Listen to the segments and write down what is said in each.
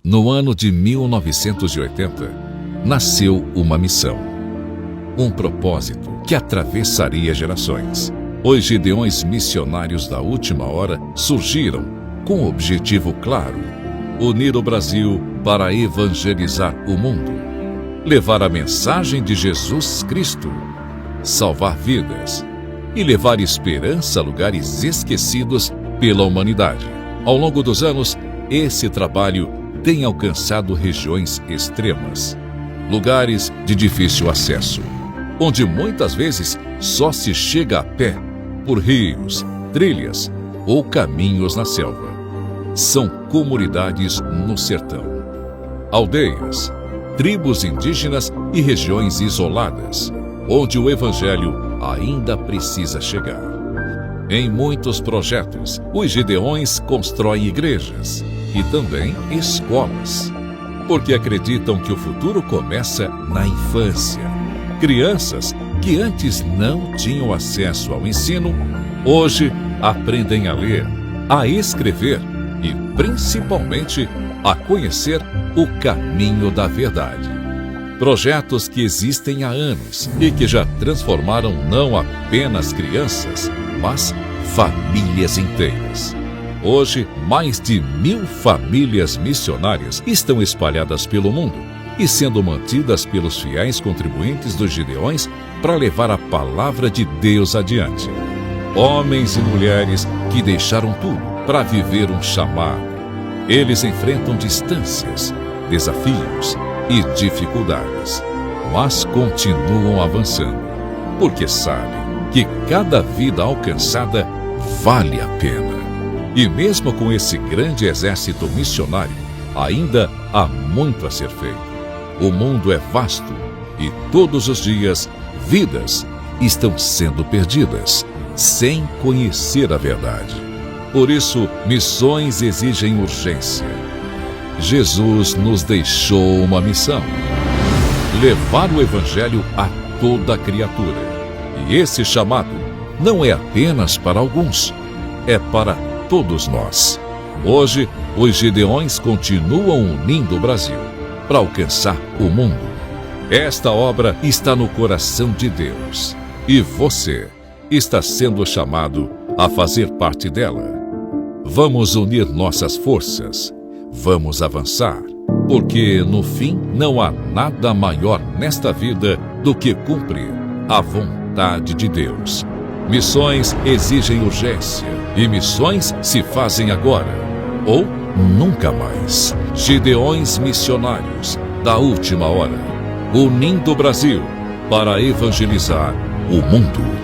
No ano de 1980, nasceu uma missão, um propósito que atravessaria gerações. Os Gideões missionários da última hora surgiram com um objetivo claro: unir o Brasil para evangelizar o mundo, levar a mensagem de Jesus Cristo, salvar vidas e levar esperança a lugares esquecidos pela humanidade. Ao longo dos anos, esse trabalho tem alcançado regiões extremas, lugares de difícil acesso, onde muitas vezes só se chega a pé por rios, trilhas ou caminhos na selva. São comunidades no sertão, aldeias, tribos indígenas e regiões isoladas, onde o evangelho ainda precisa chegar. Em muitos projetos, os Gideões constroem igrejas e também escolas, porque acreditam que o futuro começa na infância. Crianças que antes não tinham acesso ao ensino, hoje aprendem a ler, a escrever e, principalmente, a conhecer o caminho da verdade. Projetos que existem há anos e que já transformaram não apenas crianças, mas famílias inteiras. Hoje, mais de 1000 famílias missionárias estão espalhadas pelo mundo e sendo mantidas pelos fiéis contribuintes dos Gideões para levar a palavra de Deus adiante. Homens e mulheres que deixaram tudo para viver um chamado. Eles enfrentam distâncias, desafios e dificuldades, mas continuam avançando, porque sabem que cada vida alcançada vale a pena. E mesmo com esse grande exército missionário, ainda há muito a ser feito. O mundo é vasto e todos os dias vidas estão sendo perdidas sem conhecer a verdade. Por isso, missões exigem urgência. Jesus nos deixou uma missão: levar o evangelho a toda criatura. E esse chamado não é apenas para alguns, é para todos nós. Hoje, os Gideões continuam unindo o Brasil para alcançar o mundo. Esta obra está no coração de Deus e você está sendo chamado a fazer parte dela. Vamos unir nossas forças, vamos avançar, porque no fim não há nada maior nesta vida do que cumprir a vontade de Deus. Missões exigem urgência e missões se fazem agora ou nunca mais. Gideões missionários da última hora, unindo o Brasil para evangelizar o mundo.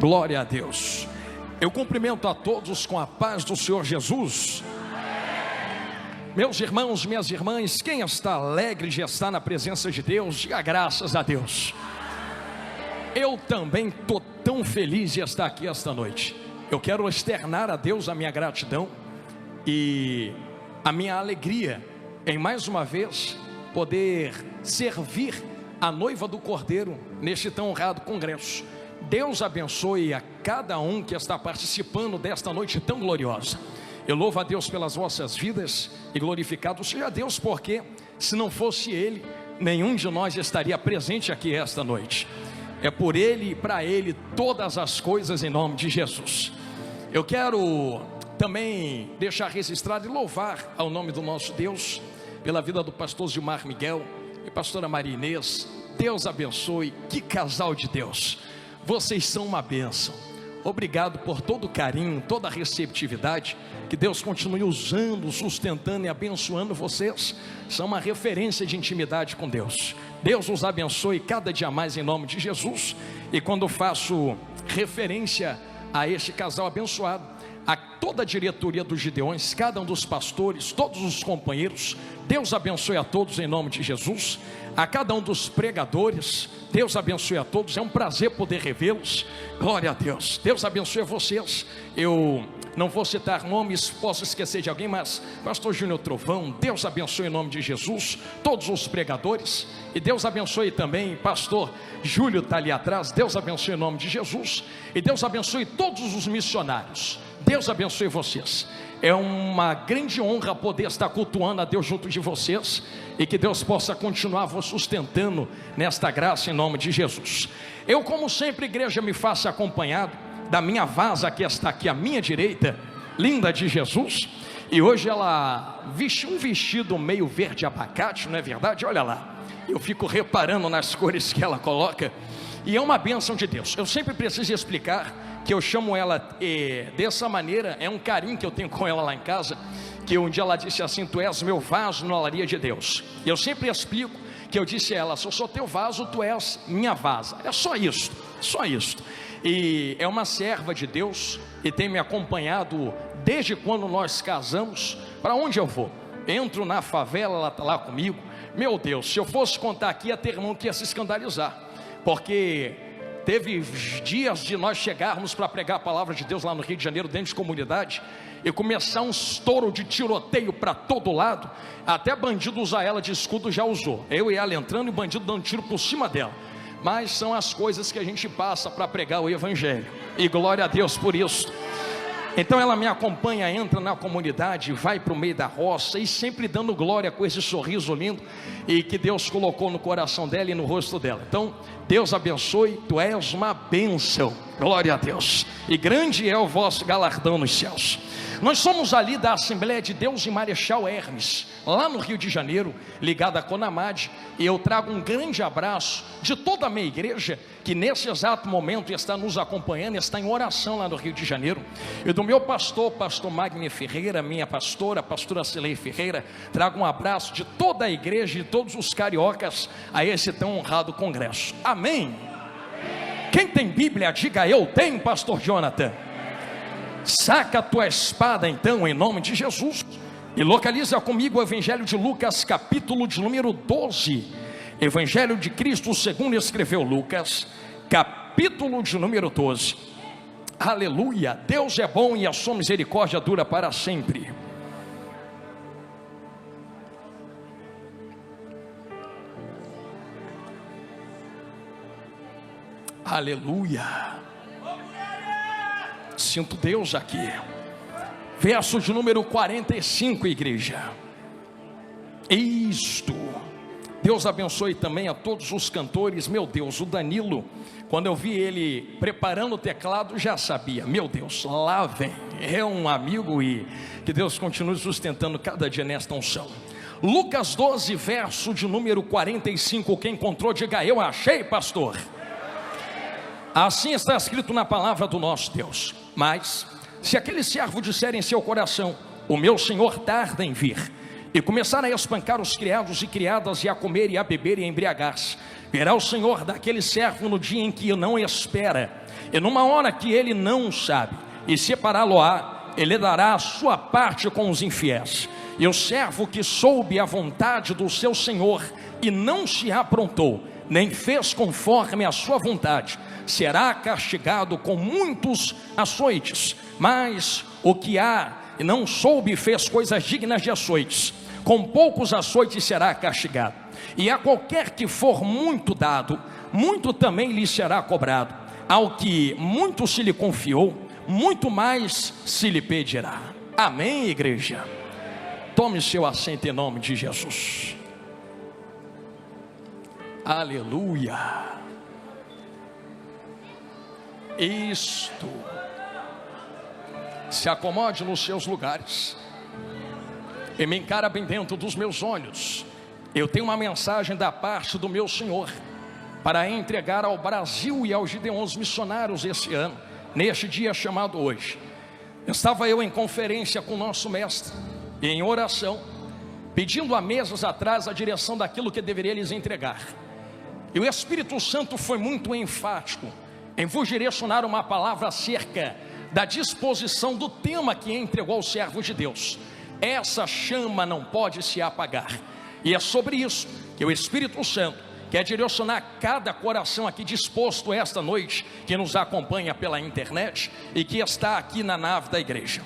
Glória a Deus. Eu cumprimento a todos com a paz do Senhor Jesus. Meus irmãos, minhas irmãs, quem está alegre de estar na presença de Deus, diga graças a Deus. Eu também estou tão feliz de estar aqui esta noite. Eu quero externar a Deus a minha gratidão e a minha alegria em mais uma vez poder servir a noiva do Cordeiro neste tão honrado congresso. Deus abençoe a cada um que está participando desta noite tão gloriosa. Eu louvo a Deus pelas vossas vidas e glorificado seja Deus, porque se não fosse Ele, nenhum de nós estaria presente aqui esta noite. É por Ele e para Ele todas as coisas, em nome de Jesus. Eu quero também deixar registrado e louvar ao nome do nosso Deus pela vida do pastor Gilmar Miguel e pastora Maria Inês. Deus abençoe, que casal de Deus. Vocês são uma bênção. Obrigado por todo o carinho, toda a receptividade. Que Deus continue usando, sustentando e abençoando vocês. São uma referência de intimidade com Deus. Deus os abençoe cada dia mais em nome de Jesus. E quando faço referência a este casal abençoado, a toda a diretoria dos Gideões, cada um dos pastores, todos os companheiros. Deus abençoe a todos em nome de Jesus. A cada um dos pregadores, Deus abençoe a todos. É um prazer poder revê-los. Glória a Deus. Deus abençoe a vocês. Eu não vou citar nomes, posso esquecer de alguém, mas pastor Júnior Trovão, Deus abençoe em nome de Jesus todos os pregadores. E Deus abençoe também pastor Júlio, está ali atrás. Deus abençoe em nome de Jesus. E Deus abençoe todos os missionários. Deus abençoe vocês. É uma grande honra poder estar cultuando a Deus junto de vocês, e que Deus possa continuar vos sustentando nesta graça em nome de Jesus. Eu, como sempre, igreja, me faço acompanhado da minha vaza, que está aqui à minha direita, linda de Jesus. E hoje ela vestiu um vestido meio verde abacate, não é verdade? Olha lá, eu fico reparando nas cores que ela coloca, e é uma bênção de Deus. Eu sempre preciso explicar que eu chamo ela dessa maneira, é um carinho que eu tenho com ela lá em casa, que um dia ela disse assim: tu és meu vaso na olaria de Deus. E eu sempre explico que eu disse a ela: se eu sou teu vaso, tu és minha vaza. É só isso, só isso. E é uma serva de Deus e tem me acompanhado desde quando nós casamos. Para onde eu vou? Entro na favela, ela está lá comigo. Meu Deus, se eu fosse contar aqui, ia ter irmão que ia se escandalizar, porque teve dias de nós chegarmos para pregar a palavra de Deus lá no Rio de Janeiro, dentro de comunidade, e começar um estouro de tiroteio para todo lado. Até bandido usar ela de escudo já usou. Eu e ela entrando e bandido dando tiro por cima dela. Mas são as coisas que a gente passa para pregar o evangelho, e glória a Deus por isso. Então ela me acompanha, entra na comunidade, vai para o meio da roça, e sempre dando glória com esse sorriso lindo, e que Deus colocou no coração dela e no rosto dela. Então Deus abençoe, tu és uma bênção, glória a Deus, e grande é o vosso galardão nos céus. Nós somos ali da Assembleia de Deus em Marechal Hermes, lá no Rio de Janeiro, ligada a Conamad, e eu trago um grande abraço de toda a minha igreja, que nesse exato momento está nos acompanhando, está em oração lá no Rio de Janeiro, e do meu pastor Magni Ferreira, minha pastora Cilei Ferreira. Trago um abraço de toda a igreja e todos os cariocas a esse tão honrado congresso. Amém? Quem tem Bíblia, diga eu tenho, pastor Jonathan. Saca a tua espada então, em nome de Jesus, e localiza comigo o Evangelho de Lucas, capítulo de número 12. Evangelho de Cristo segundo escreveu Lucas, capítulo de número 12. Aleluia, Deus é bom e a sua misericórdia dura para sempre. Aleluia. Sinto Deus aqui. Verso de número 45, igreja. Isto. Deus abençoe também a todos os cantores. Meu Deus, o Danilo, quando eu vi ele preparando o teclado, já sabia, meu Deus, lá vem. É um amigo, e que Deus continue sustentando cada dia nesta unção. Lucas 12, verso de número 45. Quem encontrou, diga eu achei, pastor. Assim está escrito na palavra do nosso Deus: mas se aquele servo disser em seu coração: o meu senhor tarda em vir, e começar a espancar os criados e criadas, e a comer e a beber e a embriagar-se, verá o senhor daquele servo no dia em que não espera, e numa hora que ele não sabe, e separá-lo-á, ele dará a sua parte com os infiéis. E o servo que soube a vontade do seu senhor e não se aprontou, nem fez conforme a sua vontade, será castigado com muitos açoites. Mas o que e não soube e fez coisas dignas de açoites, com poucos açoites será castigado. E a qualquer que for muito dado, muito também lhe será cobrado. Ao que muito se lhe confiou, muito mais se lhe pedirá. Amém, igreja? Tome seu assento em nome de Jesus. Aleluia. Isto. Se acomode nos seus lugares e me encara bem dentro dos meus olhos. Eu tenho uma mensagem da parte do meu Senhor para entregar ao Brasil e aos Gideões missionários esse ano, neste dia chamado hoje. Estava eu em conferência com o nosso mestre, em oração, pedindo há meses atrás a direção daquilo que deveria lhes entregar. E o Espírito Santo foi muito enfático em vos direcionar uma palavra acerca da disposição do tema que entregou ao servo de Deus. Essa chama não pode se apagar. E é sobre isso que o Espírito Santo quer direcionar cada coração aqui disposto esta noite, que nos acompanha pela internet e que está aqui na nave da igreja.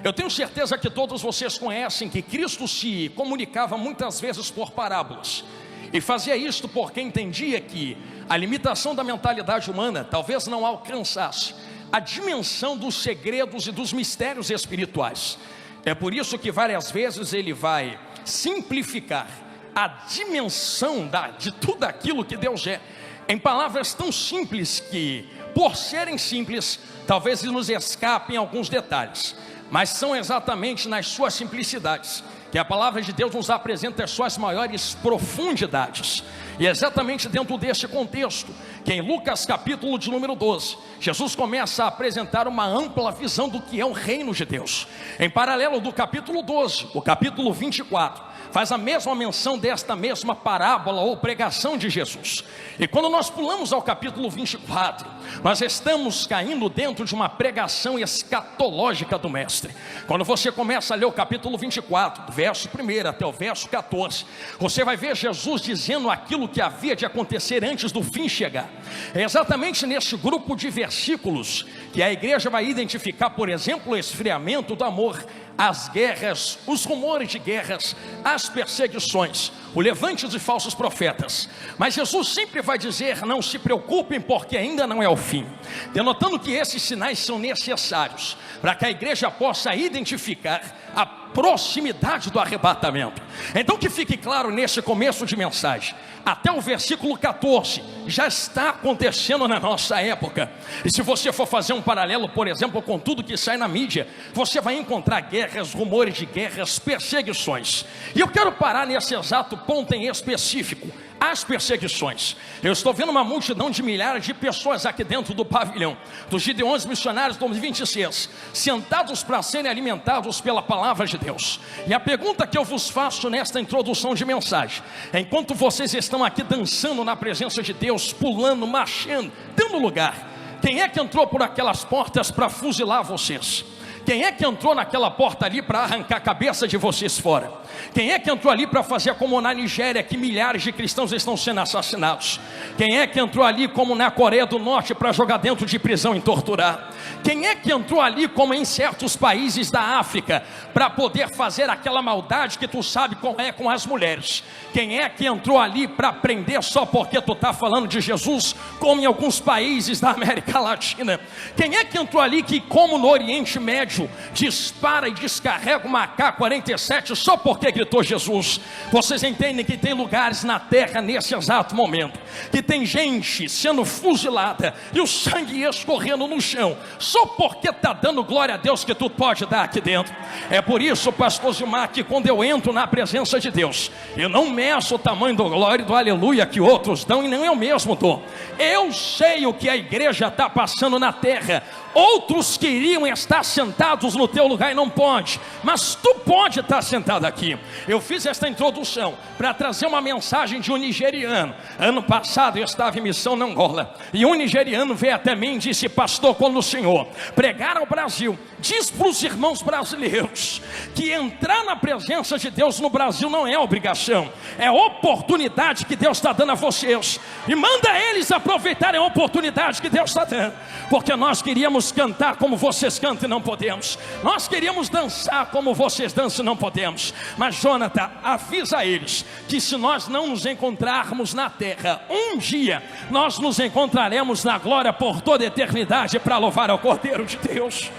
Eu tenho certeza que todos vocês conhecem que Cristo se comunicava muitas vezes por parábolas. E fazia isto porque entendia que a limitação da mentalidade humana talvez não alcançasse a dimensão dos segredos e dos mistérios espirituais. É por isso que várias vezes ele vai simplificar a dimensão de tudo aquilo que Deus é, em palavras tão simples que, por serem simples, talvez nos escapem alguns detalhes, mas são exatamente nas suas simplicidades que a palavra de Deus nos apresenta as suas maiores profundidades. E é exatamente dentro deste contexto que em Lucas capítulo de número 12, Jesus começa a apresentar uma ampla visão do que é o reino de Deus. Em paralelo do capítulo 12, o capítulo 24 faz a mesma menção desta mesma parábola ou pregação de Jesus. E quando nós pulamos ao capítulo 24, nós estamos caindo dentro de uma pregação escatológica do mestre. Quando você começa a ler o capítulo 24, do verso 1 até o verso 14, você vai ver Jesus dizendo aquilo que havia de acontecer antes do fim chegar. É exatamente neste grupo de versículos que a igreja vai identificar, por exemplo, o esfriamento do amor, as guerras, os rumores de guerras, as perseguições, o levante de falsos profetas. Mas Jesus sempre vai dizer: não se preocupem, porque ainda não é o fim, denotando que esses sinais são necessários para que a igreja possa identificar a proximidade do arrebatamento. Então que fique claro nesse começo de mensagem, até o versículo 14 já está acontecendo na nossa época. E se você for fazer um paralelo, por exemplo, com tudo que sai na mídia, você vai encontrar guerras, rumores de guerras, perseguições. E eu quero parar nesse exato ponto em específico: as perseguições. Eu estou vendo uma multidão de milhares de pessoas aqui dentro do pavilhão dos Gideões Missionários 2026, sentados para serem alimentados pela palavra de Deus. E a pergunta que eu vos faço nesta introdução de mensagem, enquanto vocês estão aqui dançando na presença de Deus, pulando, marchando, dando lugar, quem é que entrou por aquelas portas para fuzilar vocês? Quem é que entrou naquela porta ali para arrancar a cabeça de vocês fora? Quem é que entrou ali para fazer como na Nigéria, que milhares de cristãos estão sendo assassinados? Quem é que entrou ali como na Coreia do Norte para jogar dentro de prisão e torturar? Quem é que entrou ali como em certos países da África para poder fazer aquela maldade que tu sabe qual é com as mulheres? Quem é que entrou ali para prender só porque tu está falando de Jesus, como em alguns países da América Latina? Quem é que entrou ali que, como no Oriente Médio, dispara e descarrega uma AK-47 só porque gritou Jesus? Vocês entendem que tem lugares na terra nesse exato momento que tem gente sendo fuzilada e o sangue escorrendo no chão só porque está dando glória a Deus que tu pode dar aqui dentro. É por isso, pastor Gilmar, que quando eu entro na presença de Deus, eu não meço o tamanho do glória e do aleluia que outros dão, e nem eu mesmo dou. Eu sei o que a igreja está passando na terra. Outros queriam estar sentados no teu lugar e não pode, mas tu pode estar sentado aqui. Eu fiz esta introdução para trazer uma mensagem de um nigeriano. Ano passado eu estava em missão na Angola, e um nigeriano veio até mim e disse: pastor, quando o senhor pregar ao Brasil, diz para os irmãos brasileiros que entrar na presença de Deus no Brasil não é obrigação, é oportunidade que Deus está dando a vocês, e manda eles aproveitarem a oportunidade que Deus está dando, porque nós queríamos cantar como vocês cantam e não podemos, nós queríamos dançar como vocês dançam e não podemos. Mas Jonathan, avisa eles que se nós não nos encontrarmos na terra, um dia nós nos encontraremos na glória por toda a eternidade para louvar ao Cordeiro de Deus.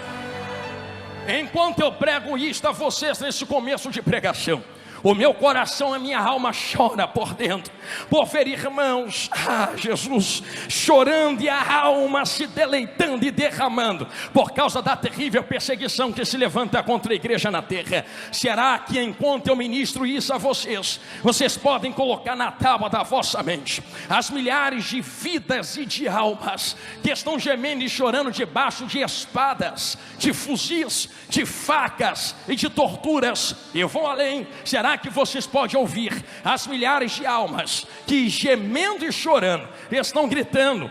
Enquanto eu prego isto a vocês nesse começo de pregação, o meu coração, a minha alma chora por dentro, por ver irmãos, Jesus, chorando e a alma se deleitando e derramando, por causa da terrível perseguição que se levanta contra a igreja na terra. Será que enquanto eu ministro isso a vocês, vocês podem colocar na tábua da vossa mente as milhares de vidas e de almas que estão gemendo e chorando debaixo de espadas, de fuzis, de facas e de torturas? Eu vou além. Será Será que vocês podem ouvir as milhares de almas que gemendo e chorando estão gritando,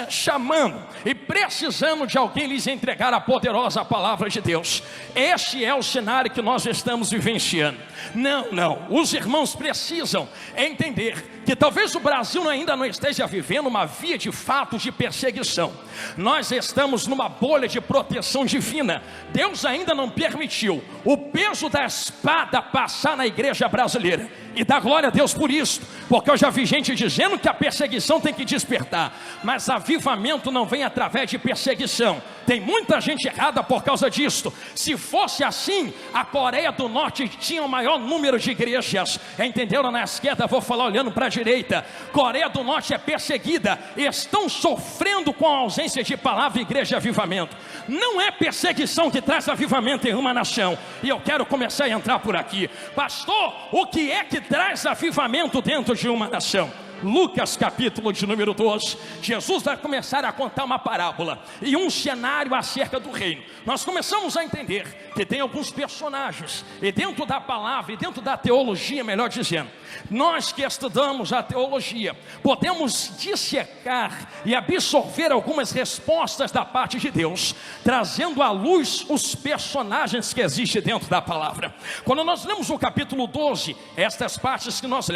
chamando e precisando de alguém lhes entregar a poderosa palavra de Deus? Este é o cenário que nós estamos vivenciando. Não, os irmãos precisam entender que talvez o Brasil ainda não esteja vivendo uma via de fato de perseguição. Nós estamos numa bolha de proteção divina. Deus ainda não permitiu o peso da espada passar na igreja brasileira. E dá glória a Deus por isso, porque eu já vi gente dizendo que a perseguição tem que despertar, mas avivamento não vem através de perseguição. Tem muita gente errada por causa disso. Se fosse assim, a Coreia do Norte tinha o maior número de igrejas. Entenderam? Na esquerda, vou falar olhando para a direita. Coreia do Norte é perseguida, estão sofrendo com a ausência de palavra, igreja e avivamento. Não é perseguição que traz avivamento em uma nação. E eu quero começar a entrar por aqui. Pastor, o que é que traz avivamento dentro de uma nação? Lucas capítulo de número 12, Jesus vai começar a contar uma parábola e um cenário acerca do reino. Nós começamos a entender que tem alguns personagens, e dentro da palavra, e dentro da teologia, melhor dizendo, nós que estudamos a teologia, podemos dissecar e absorver algumas respostas da parte de Deus, trazendo à luz os personagens que existem dentro da palavra. Quando nós lemos o capítulo 12, estas partes que nós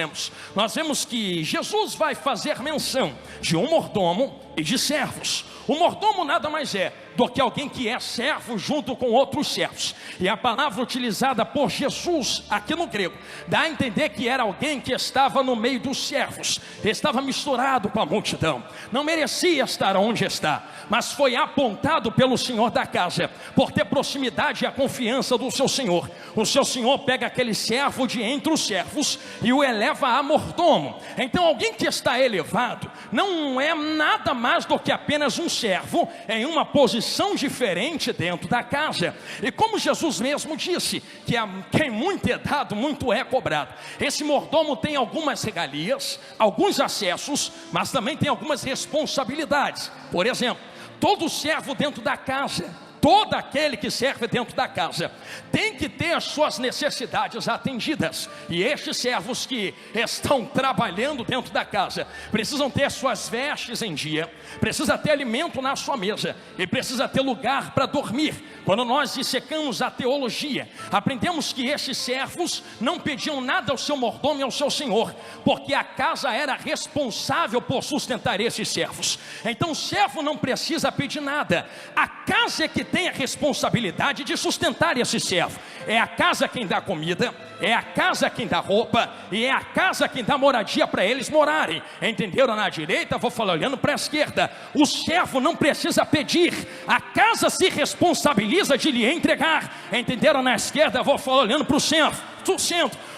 vemos que Jesus vai fazer menção de um mordomo e de servos. O mordomo nada mais é do que alguém que é servo junto com outros servos. E a palavra utilizada por Jesus aqui no grego dá a entender que era alguém que estava no meio dos servos, estava misturado com a multidão, não merecia estar onde está, mas foi apontado pelo senhor da casa, por ter proximidade e a confiança do seu senhor. O seu senhor pega aquele servo de entre os servos e o eleva a mordomo. Então alguém que está elevado não é nada mais do que apenas um servo em uma posição diferente dentro da casa. E como Jesus mesmo disse, que a quem muito é dado, muito é cobrado. Esse mordomo tem algumas regalias, alguns acessos, mas também tem algumas responsabilidades. Por exemplo, todo servo dentro da casa, todo aquele que serve dentro da casa, tem que ter as suas necessidades atendidas. E estes servos que estão trabalhando dentro da casa, precisam ter suas vestes em dia, precisa ter alimento na sua mesa, e precisa ter lugar para dormir. Quando nós dissecamos a teologia, aprendemos que estes servos não pediam nada ao seu mordomo e ao seu senhor, porque a casa era responsável por sustentar esses servos. Então o servo não precisa pedir nada, a casa é que tem a responsabilidade de sustentar esse servo. É a casa quem dá comida, é a casa quem dá roupa, e é a casa quem dá moradia para eles morarem. Entenderam? Na direita, vou falar olhando para a esquerda. O servo não precisa pedir, a casa se responsabiliza de lhe entregar. Entenderam? Na esquerda, vou falar olhando para o centro.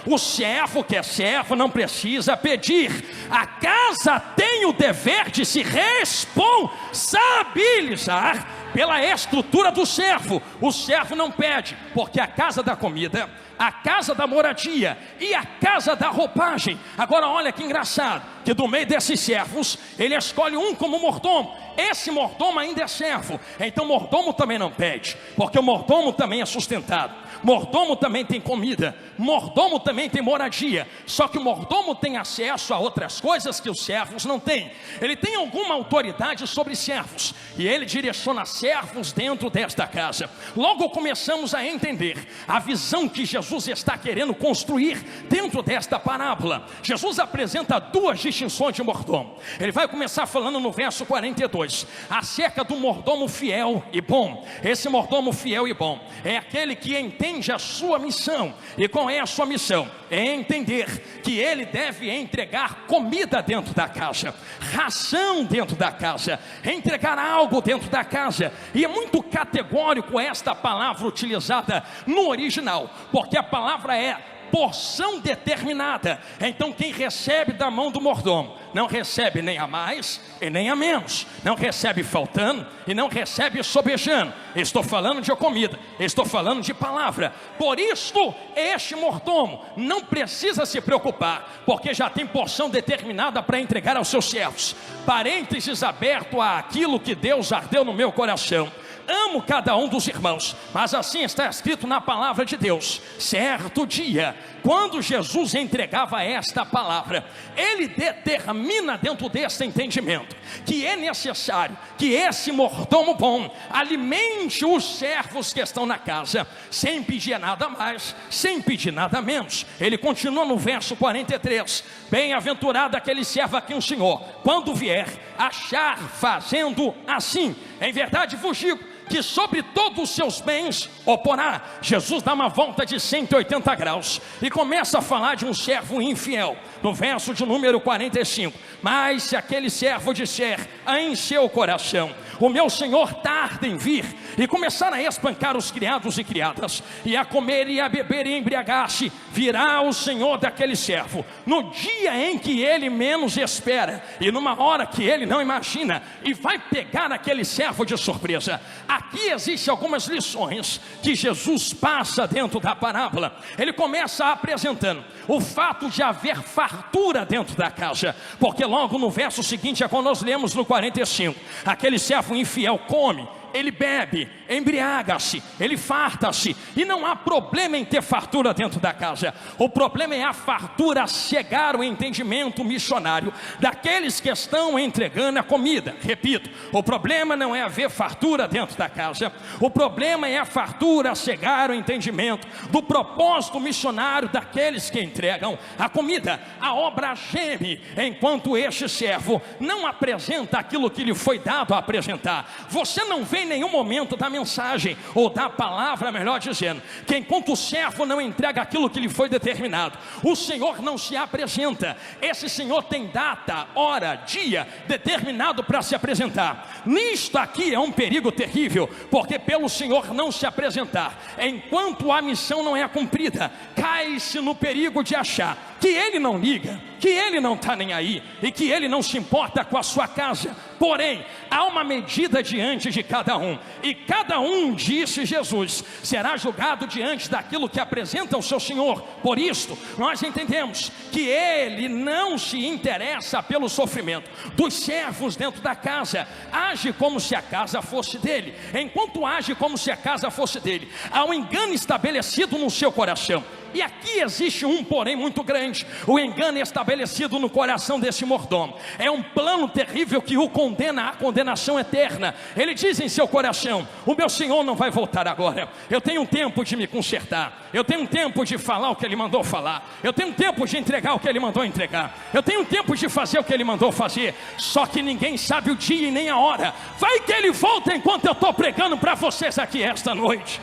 O servo que é servo não precisa pedir, a casa tem o dever de se responsabilizar pela estrutura do servo. O servo não pede, porque a casa da comida, a casa da moradia e a casa da roupagem. Agora olha que engraçado, que do meio desses servos, ele escolhe um como mordomo. Esse mordomo ainda é servo, então mordomo também não pede, porque o mordomo também é sustentado, mordomo também tem comida, mordomo também tem moradia. Só que o mordomo tem acesso a outras coisas que os servos não têm. Ele tem alguma autoridade sobre servos, e ele direciona servos dentro desta casa. Logo começamos a entender a visão que Jesus está querendo construir dentro desta parábola. Jesus apresenta duas distinções de mordomo. Ele vai começar falando no verso 42 acerca do mordomo fiel e bom. Esse mordomo fiel e bom é aquele que entende a sua missão. E qual é a sua missão? É entender que ele deve entregar comida dentro da casa, ração dentro da casa, entregar algo dentro da casa. E é muito categórico esta palavra utilizada no original, porque a palavra é porção determinada. Então quem recebe da mão do mordomo não recebe nem a mais e nem a menos, não recebe faltando e não recebe sobejando. Estou falando de comida, estou falando de palavra. Por isso este mordomo não precisa se preocupar, porque já tem porção determinada para entregar aos seus servos. Parênteses aberto àquilo que Deus ardeu no meu coração. amo cada um dos irmãos, mas assim está escrito na palavra de Deus. Certo dia, quando Jesus entregava esta palavra, ele determina dentro desse entendimento que é necessário que esse mordomo bom alimente os servos que estão na casa, sem pedir nada mais, sem pedir nada menos. Ele continua no verso 43: bem-aventurado aquele servo a quem o Senhor, quando vier, achar fazendo assim. Em verdade vos digo que sobre todos os seus bens o porá. Jesus dá uma volta de 180 graus e começa a falar de um servo infiel, no verso de número 45: mas se aquele servo disser em seu coração, o meu senhor tarda em vir, e começar a espancar os criados e criadas, e a comer e a beber e embriagar-se, virá o senhor daquele servo no dia em que ele menos espera, e numa hora que ele não imagina, e vai pegar aquele servo de surpresa. Aqui existem algumas lições que Jesus passa dentro da parábola. Ele começa apresentando o fato de haver fartura dentro da casa, porque logo no verso seguinte é quando nós lemos no 45: aquele servo infiel come, ele bebe, embriaga-se, ele farta-se, e não há problema em ter fartura dentro da casa. O problema é a fartura cegar o entendimento missionário daqueles que estão entregando a comida. Repito, o problema não é haver fartura dentro da casa, o problema é a fartura cegar o entendimento do propósito missionário daqueles que entregam a comida. A obra geme enquanto este servo não apresenta aquilo que lhe foi dado a apresentar. Você não vê em nenhum momento da mensagem, ou da palavra, melhor dizendo, que enquanto o servo não entrega aquilo que lhe foi determinado, o Senhor não se apresenta. Esse Senhor tem data, hora, dia determinado para se apresentar. Nisto aqui é um perigo terrível, porque pelo Senhor não se apresentar enquanto a missão não é cumprida, cai-se no perigo de achar que Ele não liga, que Ele não está nem aí, e que Ele não se importa com a sua casa. Porém, há uma medida diante de cada um, e cada um, disse Jesus, será julgado diante daquilo que apresenta ao seu Senhor. Por isto, nós entendemos que Ele não se interessa pelo sofrimento dos servos dentro da casa. Age como se a casa fosse dele. Enquanto age como se a casa fosse dele, há um engano estabelecido no seu coração. E aqui existe um porém muito grande: o engano estabelecido no coração desse mordomo é um plano terrível que o condena à condenação eterna. Ele diz em seu coração: o meu Senhor não vai voltar agora, eu tenho um tempo de me consertar, eu tenho um tempo de falar o que Ele mandou falar, eu tenho um tempo de entregar o que Ele mandou entregar, eu tenho um tempo de fazer o que Ele mandou fazer. Só que ninguém sabe o dia e nem a hora. Vai que Ele volta enquanto eu estou pregando para vocês aqui esta noite.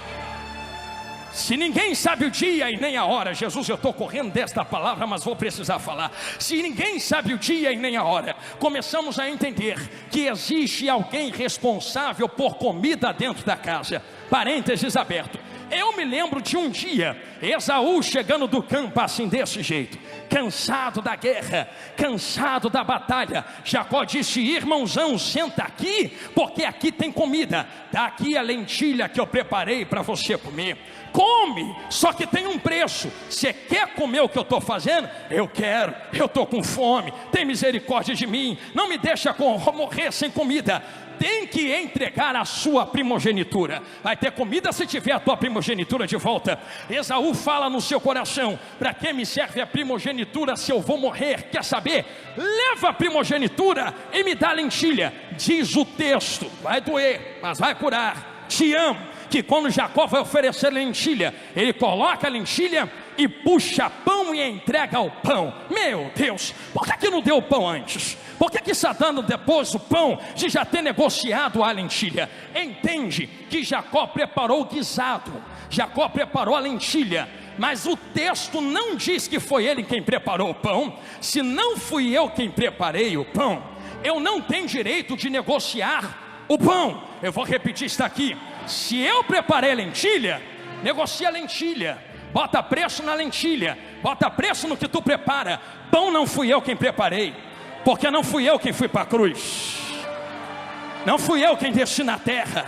Se ninguém sabe o dia e nem a hora, Jesus, eu estou correndo desta palavra, mas vou precisar falar. Se ninguém sabe o dia e nem a hora, começamos a entender que existe alguém responsável por comida dentro da casa. Parênteses aberto. Eu me lembro de um dia, Esaú chegando do campo assim desse jeito, cansado da guerra, cansado da batalha. Jacó disse: irmãozão, senta aqui, porque aqui tem comida. Está aqui a lentilha que eu preparei para você comer. Come, só que tem um preço. Você quer comer o que eu estou fazendo? Eu quero, eu estou com fome. Tem misericórdia de mim, não me deixa morrer sem comida. Tem que entregar a sua primogenitura. Vai ter comida se tiver a tua primogenitura de volta. Esaú fala no seu coração: para que me serve a primogenitura se eu vou morrer? Quer saber? Leva a primogenitura e me dá lentilha. Diz o texto, vai doer, mas vai curar. Te amo. Que quando Jacó vai oferecer lentilha, ele coloca a lentilha e puxa pão e entrega o pão. Meu Deus, por que não deu o pão antes? Por que está dando depois o pão de já ter negociado a lentilha? Entende que Jacó preparou o guisado, Jacó preparou a lentilha, mas o texto não diz que foi ele quem preparou o pão. Se não fui eu quem preparei o pão, eu não tenho direito de negociar o pão. Eu vou repetir isso aqui: se eu preparei a lentilha, negocia a lentilha, bota preço na lentilha, bota preço no que tu prepara. Pão não fui eu quem preparei, porque não fui eu quem fui para a cruz, não fui eu quem desci na terra,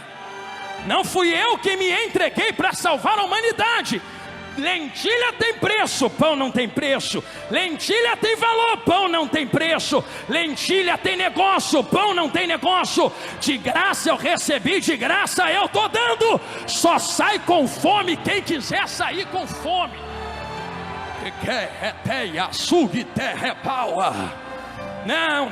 não fui eu quem me entreguei para salvar a humanidade. Lentilha tem preço, pão não tem preço. Lentilha tem valor, pão não tem preço. Lentilha tem negócio, pão não tem negócio. De graça eu recebi, de graça eu estou dando. Só sai com fome quem quiser sair com fome. Não.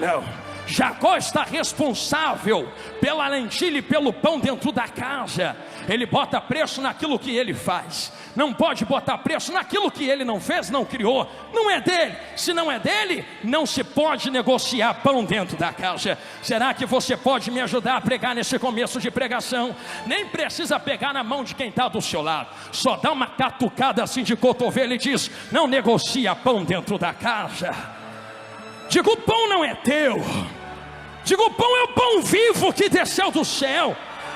Jacó está responsável pela lentilha e pelo pão dentro da casa. Ele bota preço naquilo que ele faz. Não pode botar preço naquilo que ele não fez, não criou. Não é dele. Se não é dele, não se pode negociar pão dentro da casa. Será que você pode me ajudar a pregar nesse começo de pregação? Nem precisa pegar na mão de quem está do seu lado. Só dá uma catucada assim de cotovelo e diz: não negocia pão dentro da casa. Diga: o pão não é teu. Diga: o pão é o pão vivo que desceu do céu.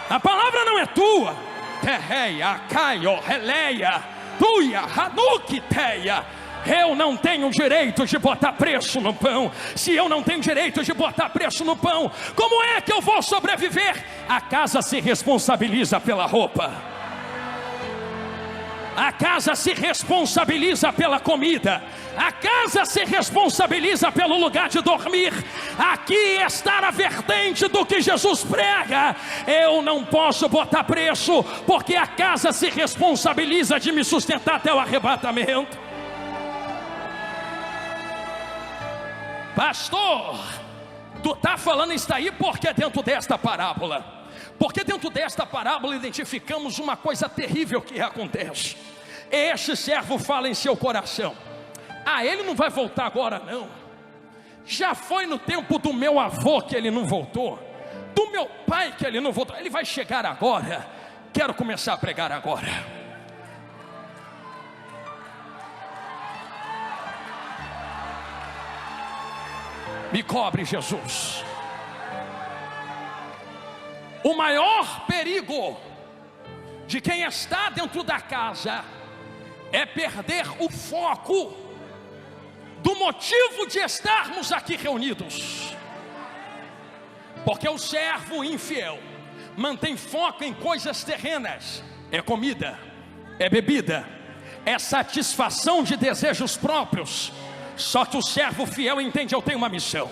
A palavra não é tua. Terreia, caio, releia, tuia, hanuquiteia. Eu não tenho direito de botar preço no pão. Se eu não tenho direito de botar preço no pão, como é que eu vou sobreviver? A casa se responsabiliza pela roupa. A casa se responsabiliza pela comida. A casa se responsabiliza pelo lugar de dormir. Aqui está a vertente do que Jesus prega. Eu não posso botar preço, porque a casa se responsabiliza de me sustentar até o arrebatamento. Pastor, tu está falando isso aí porque dentro desta parábola. Porque dentro desta parábola identificamos uma coisa terrível que acontece. Este servo fala em seu coração: ele não vai voltar agora não. Já foi no tempo do meu avô que ele não voltou, do meu pai que ele não voltou. Ele vai chegar agora. Quero começar a pregar agora. Me cobre, Jesus. O maior perigo de quem está dentro da casa é perder o foco do motivo de estarmos aqui reunidos. Porque o servo infiel mantém foco em coisas terrenas. É comida, é bebida, é satisfação de desejos próprios. Só que o servo fiel entende: eu tenho uma missão,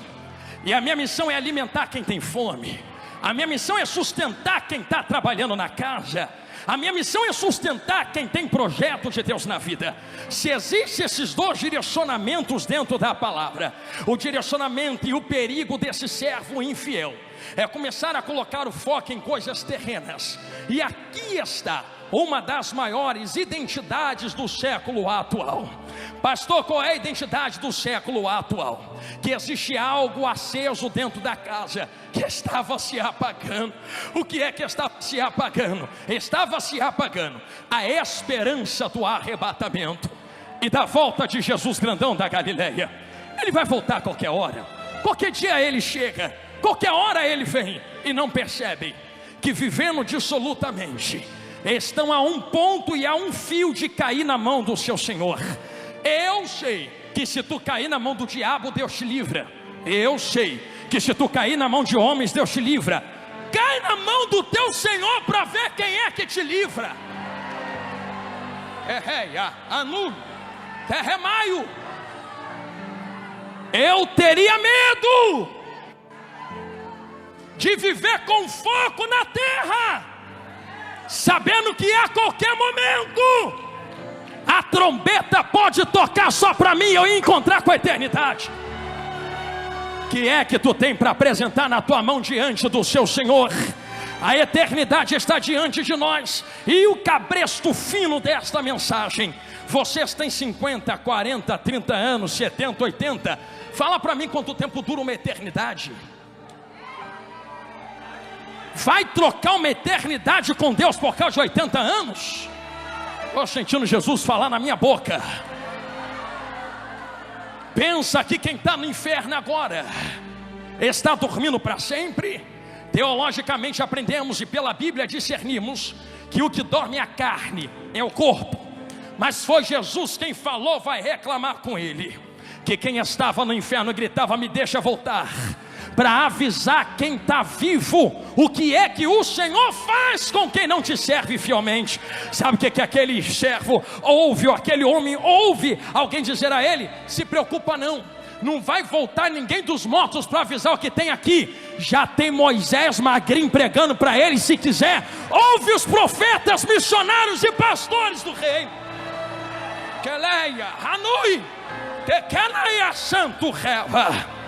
e a minha missão é alimentar quem tem fome. A minha missão é sustentar quem está trabalhando na casa. A minha missão é sustentar quem tem projeto de Deus na vida. Se existem esses dois direcionamentos dentro da palavra, o direcionamento e o perigo desse servo infiel é começar a colocar o foco em coisas terrenas. E aqui está uma das maiores identidades do século atual. Pastor, qual é a identidade do século atual? Que existe algo aceso dentro da casa que estava se apagando. O que é que estava se apagando? Estava se apagando a esperança do arrebatamento e da volta de Jesus grandão da Galileia. Ele vai voltar a qualquer hora. Qualquer dia ele chega, qualquer hora ele vem. E não percebem que vivendo dissolutamente estão a um ponto e a um fio de cair na mão do seu Senhor. Eu sei que se tu cair na mão do diabo, Deus te livra. Eu sei que se tu cair na mão de homens, Deus te livra. Cai na mão do teu Senhor para ver quem é que te livra. Terremaio. Eu teria medo de viver com foco na terra, sabendo que a qualquer momento a trombeta pode tocar só para mim e eu encontrar com a eternidade. Que é que tu tem para apresentar na tua mão diante do seu Senhor? A eternidade está diante de nós. E o cabresto fino desta mensagem: vocês têm 50, 40, 30 anos, 70, 80. Fala para mim quanto tempo dura uma eternidade. Vai trocar uma eternidade com Deus por causa de 80 anos? Estou sentindo Jesus falar na minha boca. Pensa que quem está no inferno agora está dormindo para sempre? Teologicamente aprendemos e pela Bíblia discernimos que o que dorme é a carne, é o corpo. Mas foi Jesus quem falou, vai reclamar com ele, que quem estava no inferno gritava: me deixa voltar, para avisar quem está vivo o que é que o Senhor faz com quem não te serve fielmente. Sabe o que aquele servo ouve, ou aquele homem ouve alguém dizer a ele? Se preocupa não vai voltar ninguém dos mortos para avisar o que tem aqui. Já tem Moisés magrinho pregando para ele. Se quiser, ouve os profetas, missionários e pastores do reino. Keleia, Hanui, Tekenaia, Santo Reva.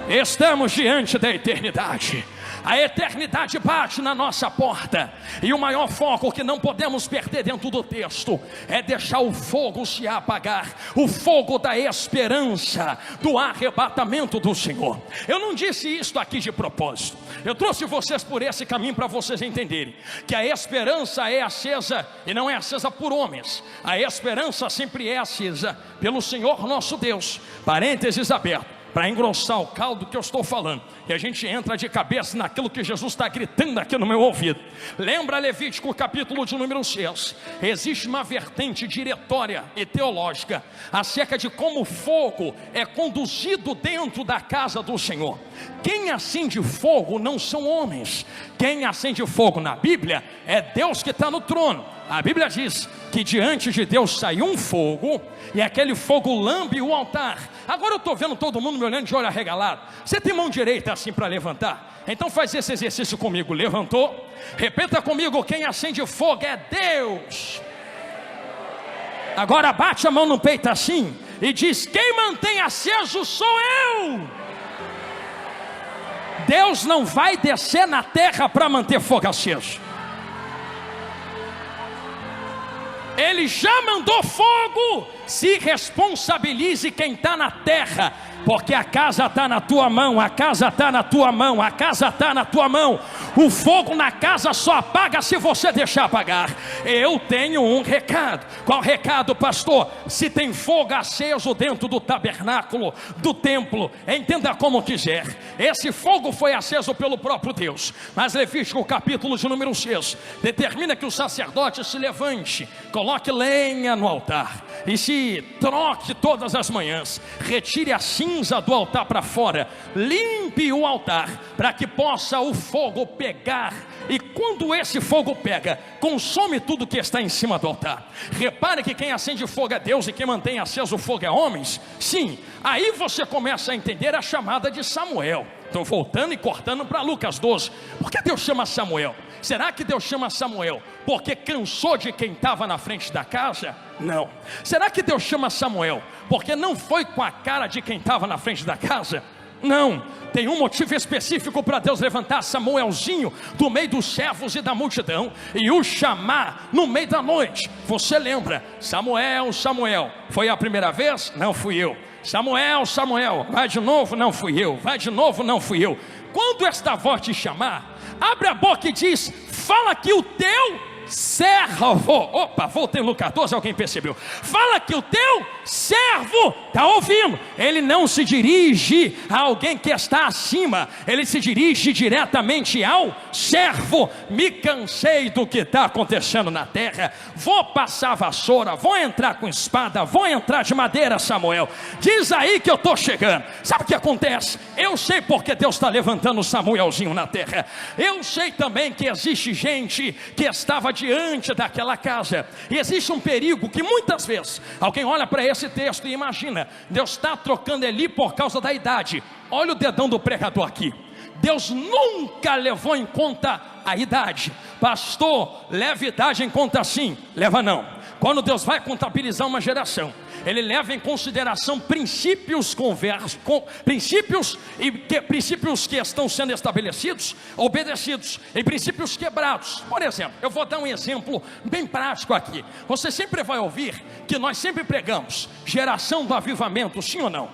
Estamos diante da eternidade. A eternidade bate na nossa porta. E o maior foco que não podemos perder dentro do texto é deixar o fogo se apagar. O fogo da esperança, do arrebatamento do Senhor. Eu não disse isso aqui de propósito. Eu trouxe vocês por esse caminho para vocês entenderem que a esperança é acesa, e não é acesa por homens. A esperança sempre é acesa pelo Senhor nosso Deus. Parênteses aberto, para engrossar o caldo que eu estou falando, e a gente entra de cabeça naquilo que Jesus está gritando aqui no meu ouvido. Lembra Levítico capítulo de número 6? Existe uma vertente diretória e teológica acerca de como o fogo é conduzido dentro da casa do Senhor. Quem acende fogo não são homens. Quem acende fogo na Bíblia é Deus que está no trono. A Bíblia diz que diante de Deus saiu um fogo, e aquele fogo lambe o altar. Agora eu estou vendo todo mundo me olhando de olho arregalado. Você tem mão direita assim para levantar? Então faz esse exercício comigo. Levantou? Repita comigo: quem acende fogo é Deus. Agora bate a mão no peito assim e diz: quem mantém aceso sou eu. Deus não vai descer na terra para manter fogo aceso. Ele já mandou fogo. Se responsabilize quem está na terra, porque a casa está na tua mão, a casa está na tua mão, a casa está na tua mão. O fogo na casa só apaga se você deixar apagar. Eu tenho um recado. Qual recado, pastor? Se tem fogo aceso dentro do tabernáculo, do templo, entenda como quiser, esse fogo foi aceso pelo próprio Deus. Mas Levítico capítulo de número 6 determina que o sacerdote se levante, coloque lenha no altar e se troque todas as manhãs, retire a cinza do altar para fora, limpe o altar para que possa o fogo pegar. E quando esse fogo pega, consome tudo que está em cima do altar. Repare que quem acende fogo é Deus e quem mantém aceso o fogo é homens. Sim, aí você começa a entender a chamada de Samuel. Estou voltando e cortando para Lucas 12. Por que Deus chama Samuel? Será que Deus chama Samuel porque cansou de quem estava na frente da casa? Não. Será que Deus chama Samuel porque não foi com a cara de quem estava na frente da casa? Não. Tem um motivo específico para Deus levantar Samuelzinho do meio dos servos e da multidão e o chamar no meio da noite. Você lembra? Samuel, Samuel. Foi a primeira vez? Não fui eu. Samuel, Samuel. Vai de novo? Não fui eu. Vai de novo? Não fui eu. Quando esta voz te chamar, abre a boca e diz: fala que o teu servo, opa, voltei no Lucas 12, alguém percebeu? Fala que o teu servo está ouvindo. Ele não se dirige a alguém que está acima, ele se dirige diretamente ao servo. Me cansei do que está acontecendo na terra, vou passar a vassoura, vou entrar com espada, vou entrar de madeira. Samuel, diz aí que eu estou chegando. Sabe o que acontece? Eu sei porque Deus está levantando Samuelzinho na terra. Eu sei também que existe gente que estava diante daquela casa, e existe um perigo que muitas vezes alguém olha para esse texto e imagina: Deus está trocando Eli por causa da idade. Olha o dedão do pregador aqui. Deus nunca levou em conta a idade. Pastor, leva idade em conta sim? Leva não. Quando Deus vai contabilizar uma geração, Ele leva em consideração princípios princípios que estão sendo estabelecidos, obedecidos, e princípios quebrados. Por exemplo, eu vou dar um exemplo bem prático aqui. Você sempre vai ouvir que nós sempre pregamos geração do avivamento, sim ou não?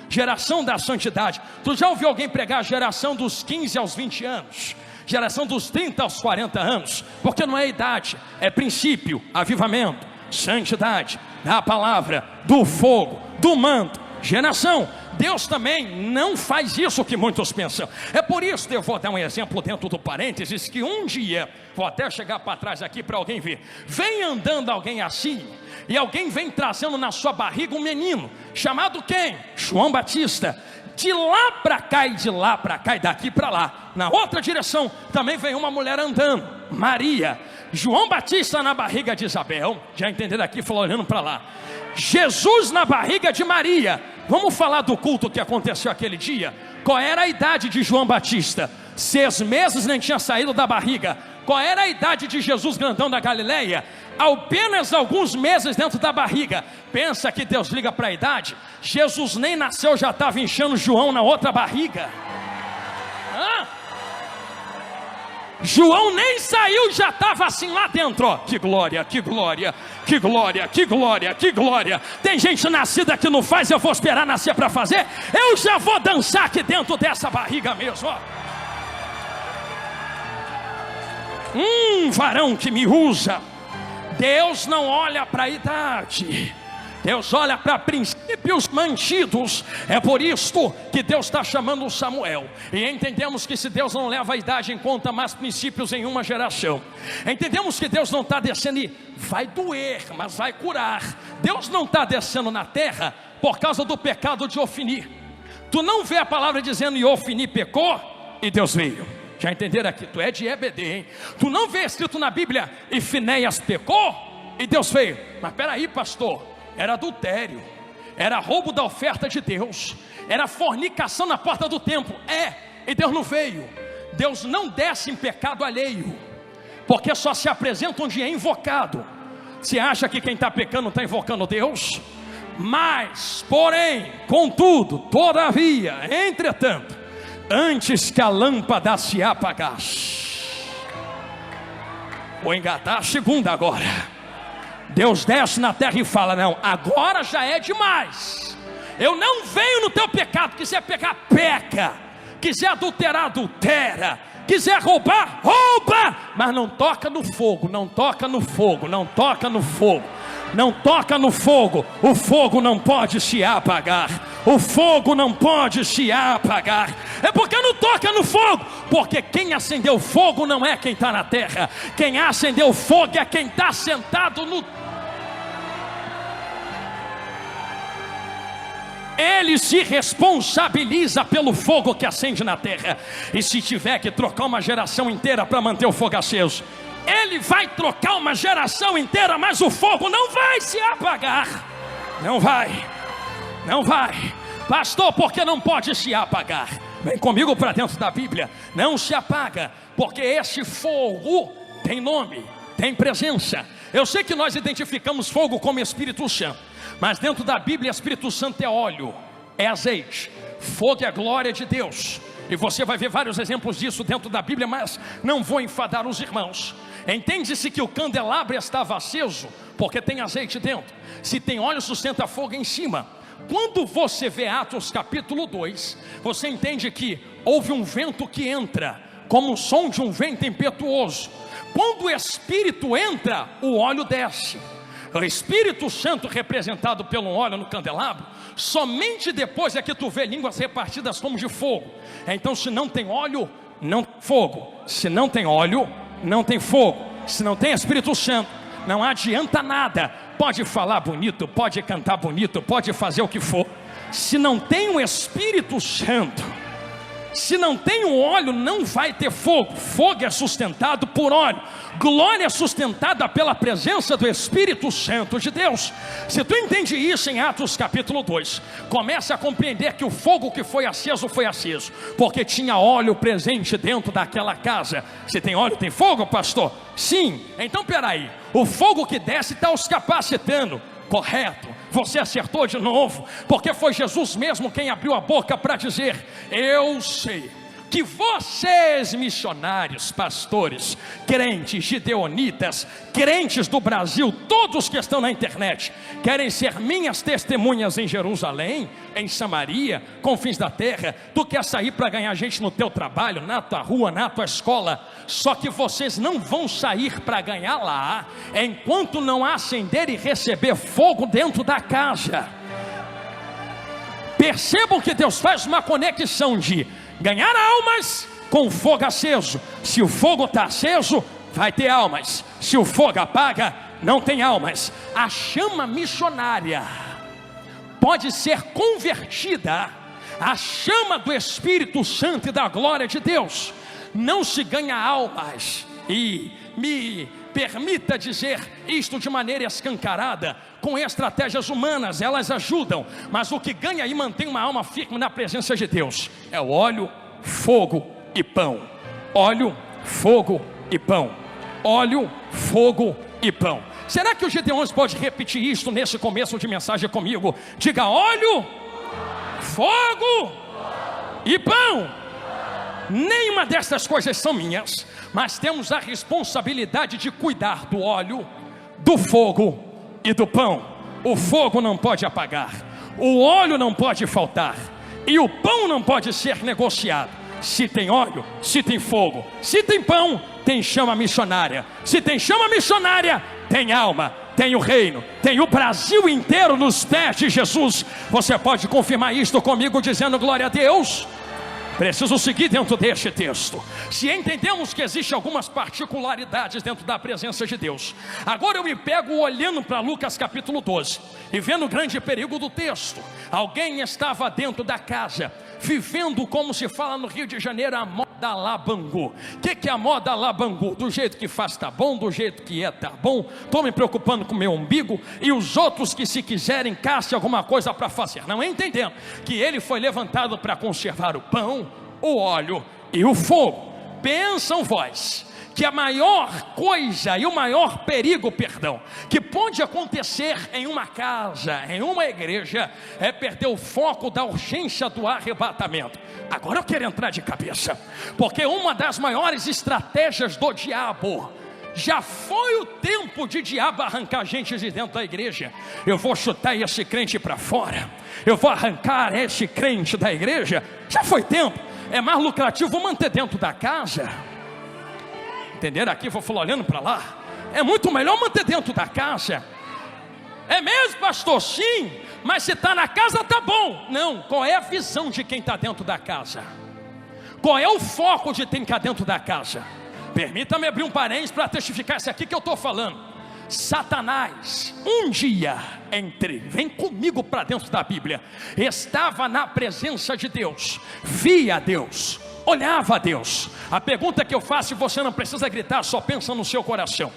Geração da santidade. Tu já ouviu alguém pregar geração dos 15 aos 20 anos? Geração dos 30 aos 40 anos? Porque não é idade, é princípio, avivamento, santidade, da palavra, do fogo, do manto, geração. Deus também não faz isso que muitos pensam. É por isso que eu vou dar um exemplo dentro do parênteses, que um dia, vou até chegar para trás aqui para alguém ver, vem andando alguém assim, e alguém vem trazendo na sua barriga um menino, chamado quem? João Batista. De lá para cá e de lá para cá e daqui para lá, na outra direção, também vem uma mulher andando, Maria. João Batista na barriga de Isabel, já entenderam aqui, falou olhando para lá. Jesus na barriga de Maria. Vamos falar do culto que aconteceu aquele dia? Qual era a idade de João Batista? 6 meses nem tinha saído da barriga. Qual era a idade de Jesus grandão da Galileia? Apenas alguns meses dentro da barriga. Pensa que Deus liga para a idade? Jesus nem nasceu, já estava enchendo João na outra barriga. João nem saiu, já estava assim lá dentro, ó. Que glória, que glória, que glória, que glória, que glória. Tem gente nascida que não faz, eu vou esperar nascer para fazer. Eu já vou dançar aqui dentro dessa barriga mesmo, ó. Varão que me usa. Deus não olha para a idade, Deus olha para princípios mantidos. É por isto que Deus está chamando Samuel. E entendemos que se Deus não leva a idade em conta, mas princípios em uma geração. Entendemos que Deus não está descendo e vai doer, mas vai curar. Deus não está descendo na terra por causa do pecado de Ofni. Tu não vê a palavra dizendo e Ofni pecou e Deus veio. Já entenderam aqui? Tu é de EBD, hein? Tu não vê escrito na Bíblia e Finéias pecou e Deus veio. Mas peraí, pastor, era adultério, era roubo da oferta de Deus, era fornicação na porta do templo. E Deus não veio. Deus não desce em pecado alheio, porque só se apresenta onde é invocado. Você acha que quem está pecando está invocando Deus? Mas, porém, contudo, todavia, entretanto, antes que a lâmpada se apagasse. Vou engatar a segunda agora. Deus desce na terra e fala: não, agora já é demais. Eu não venho no teu pecado. Quiser pecar, peca. Quiser adulterar, adultera. Quiser roubar, rouba. Mas não toca no fogo, não toca no fogo, não toca no fogo. Não toca no fogo. O fogo não pode se apagar. O fogo não pode se apagar. É porque não toca no fogo. Porque quem acendeu fogo não é quem está na terra. Quem acendeu fogo é quem está sentado no... Ele se responsabiliza pelo fogo que acende na terra. E se tiver que trocar uma geração inteira para manter o fogo aceso, Ele vai trocar uma geração inteira, mas o fogo não vai se apagar. Não vai. Não vai. Pastor, por que não pode se apagar? Vem comigo para dentro da Bíblia. Não se apaga, porque esse fogo tem nome, tem presença. Eu sei que nós identificamos fogo como Espírito Santo, mas dentro da Bíblia Espírito Santo é óleo, é azeite. Fogo é a glória de Deus. E você vai ver vários exemplos disso dentro da Bíblia, mas não vou enfadar os irmãos. Entende-se que o candelabro estava aceso porque tem azeite dentro. Se tem óleo, sustenta fogo em cima. Quando você vê Atos capítulo 2, você entende que houve um vento que entra, como o som de um vento impetuoso. Quando o Espírito entra, o óleo desce. O Espírito Santo representado pelo óleo no candelabro, somente depois é que tu vê línguas repartidas como de fogo. Então se não tem óleo, não tem fogo. Se não tem óleo, não tem fogo. Se não tem Espírito Santo, não adianta nada. Pode falar bonito, pode cantar bonito, pode fazer o que for. Se não tem o Espírito Santo, se não tem o óleo, não vai ter fogo. Fogo é sustentado por óleo. Glória é sustentada pela presença do Espírito Santo de Deus. Se tu entende isso em Atos capítulo 2, começa a compreender que o fogo que foi aceso, porque tinha óleo presente dentro daquela casa. Se tem óleo, tem fogo, pastor? Sim. Então peraí, o fogo que desce está os capacitando. Correto, você acertou de novo, porque foi Jesus mesmo quem abriu a boca para dizer: eu sei que vocês missionários, pastores, crentes, gideonitas, crentes do Brasil, todos que estão na internet, querem ser minhas testemunhas em Jerusalém, em Samaria, confins da terra. Tu quer sair para ganhar gente no teu trabalho, na tua rua, na tua escola, só que vocês não vão sair para ganhar lá, enquanto não acender e receber fogo dentro da casa. Percebam que Deus faz uma conexão de ganhar almas com fogo aceso. Se o fogo está aceso, vai ter almas. Se o fogo apaga, não tem almas. A chama missionária pode ser convertida a chama do Espírito Santo e da glória de Deus, não se ganha almas. E me permita dizer isto de maneira escancarada, com estratégias humanas, elas ajudam, mas o que ganha e mantém uma alma firme na presença de Deus é o óleo, fogo e pão. Óleo, fogo e pão. Óleo, fogo e pão. Será que o Gideões pode repetir isto nesse começo de mensagem comigo? Diga: óleo, fogo e pão. Nenhuma dessas coisas são minhas, mas temos a responsabilidade de cuidar do óleo, do fogo e do pão. O fogo não pode apagar, o óleo não pode faltar, e o pão não pode ser negociado. Se tem óleo, se tem fogo, se tem pão, tem chama missionária. Se tem chama missionária, tem alma, tem o reino, tem o Brasil inteiro nos pés de Jesus. Você pode confirmar isto comigo dizendo glória a Deus? Preciso seguir dentro deste texto. Se entendemos que existem algumas particularidades dentro da presença de Deus, agora eu me pego olhando para Lucas capítulo 12 e vendo o grande perigo do texto. Alguém estava dentro da casa, vivendo, como se fala no Rio de Janeiro, a moda Labangu. O que é a moda Labangu? Do jeito que faz tá bom, do jeito que é tá bom. Estou me preocupando com o meu umbigo, e os outros que, se quiserem, caçem alguma coisa para fazer. Não entendendo que ele foi levantado para conservar o pão, o óleo e o fogo. Pensam vós que a maior coisa e o maior perigo, que pode acontecer em uma casa, em uma igreja, é perder o foco da urgência do arrebatamento. Agora eu quero entrar de cabeça, porque uma das maiores estratégias do diabo, já foi o tempo de diabo arrancar gente de dentro da igreja. Eu vou chutar esse crente para fora, eu vou arrancar esse crente da igreja. Já foi tempo. É mais lucrativo manter dentro da casa. Entenderam aqui? Vou falar olhando para lá. É muito melhor manter dentro da casa. É mesmo, pastor? Sim, mas se está na casa está bom. Não, qual é a visão de quem está dentro da casa? Qual é o foco de quem está dentro da casa? Permita-me abrir um parênteses para testificar isso aqui que eu estou falando. Satanás, um dia, vem comigo para dentro da Bíblia, estava na presença de Deus, via Deus, olhava a Deus. A pergunta que eu faço, e você não precisa gritar, só pensa no seu coração.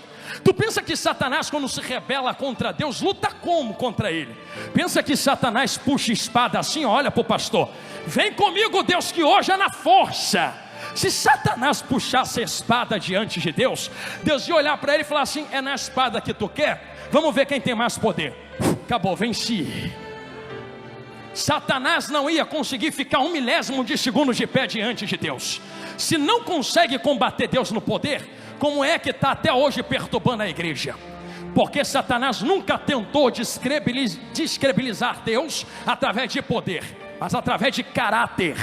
Tu pensa que Satanás, quando se rebela contra Deus, luta como contra ele? Pensa que Satanás puxa espada assim? Olha para o pastor, vem comigo Deus, que hoje é na força. Se Satanás puxasse a espada diante de Deus, Deus ia olhar para ele e falar assim: é na espada que tu quer? Vamos ver quem tem mais poder. Acabou, venci. Satanás não ia conseguir ficar 1/1000 de segundo de pé diante de Deus. Se não consegue combater Deus no poder, como é que está até hoje perturbando a igreja? Porque Satanás nunca tentou descredibilizar Deus através de poder, mas através de caráter.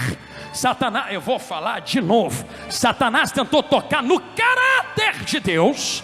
Satanás, eu vou falar de novo, Satanás tentou tocar no caráter de Deus.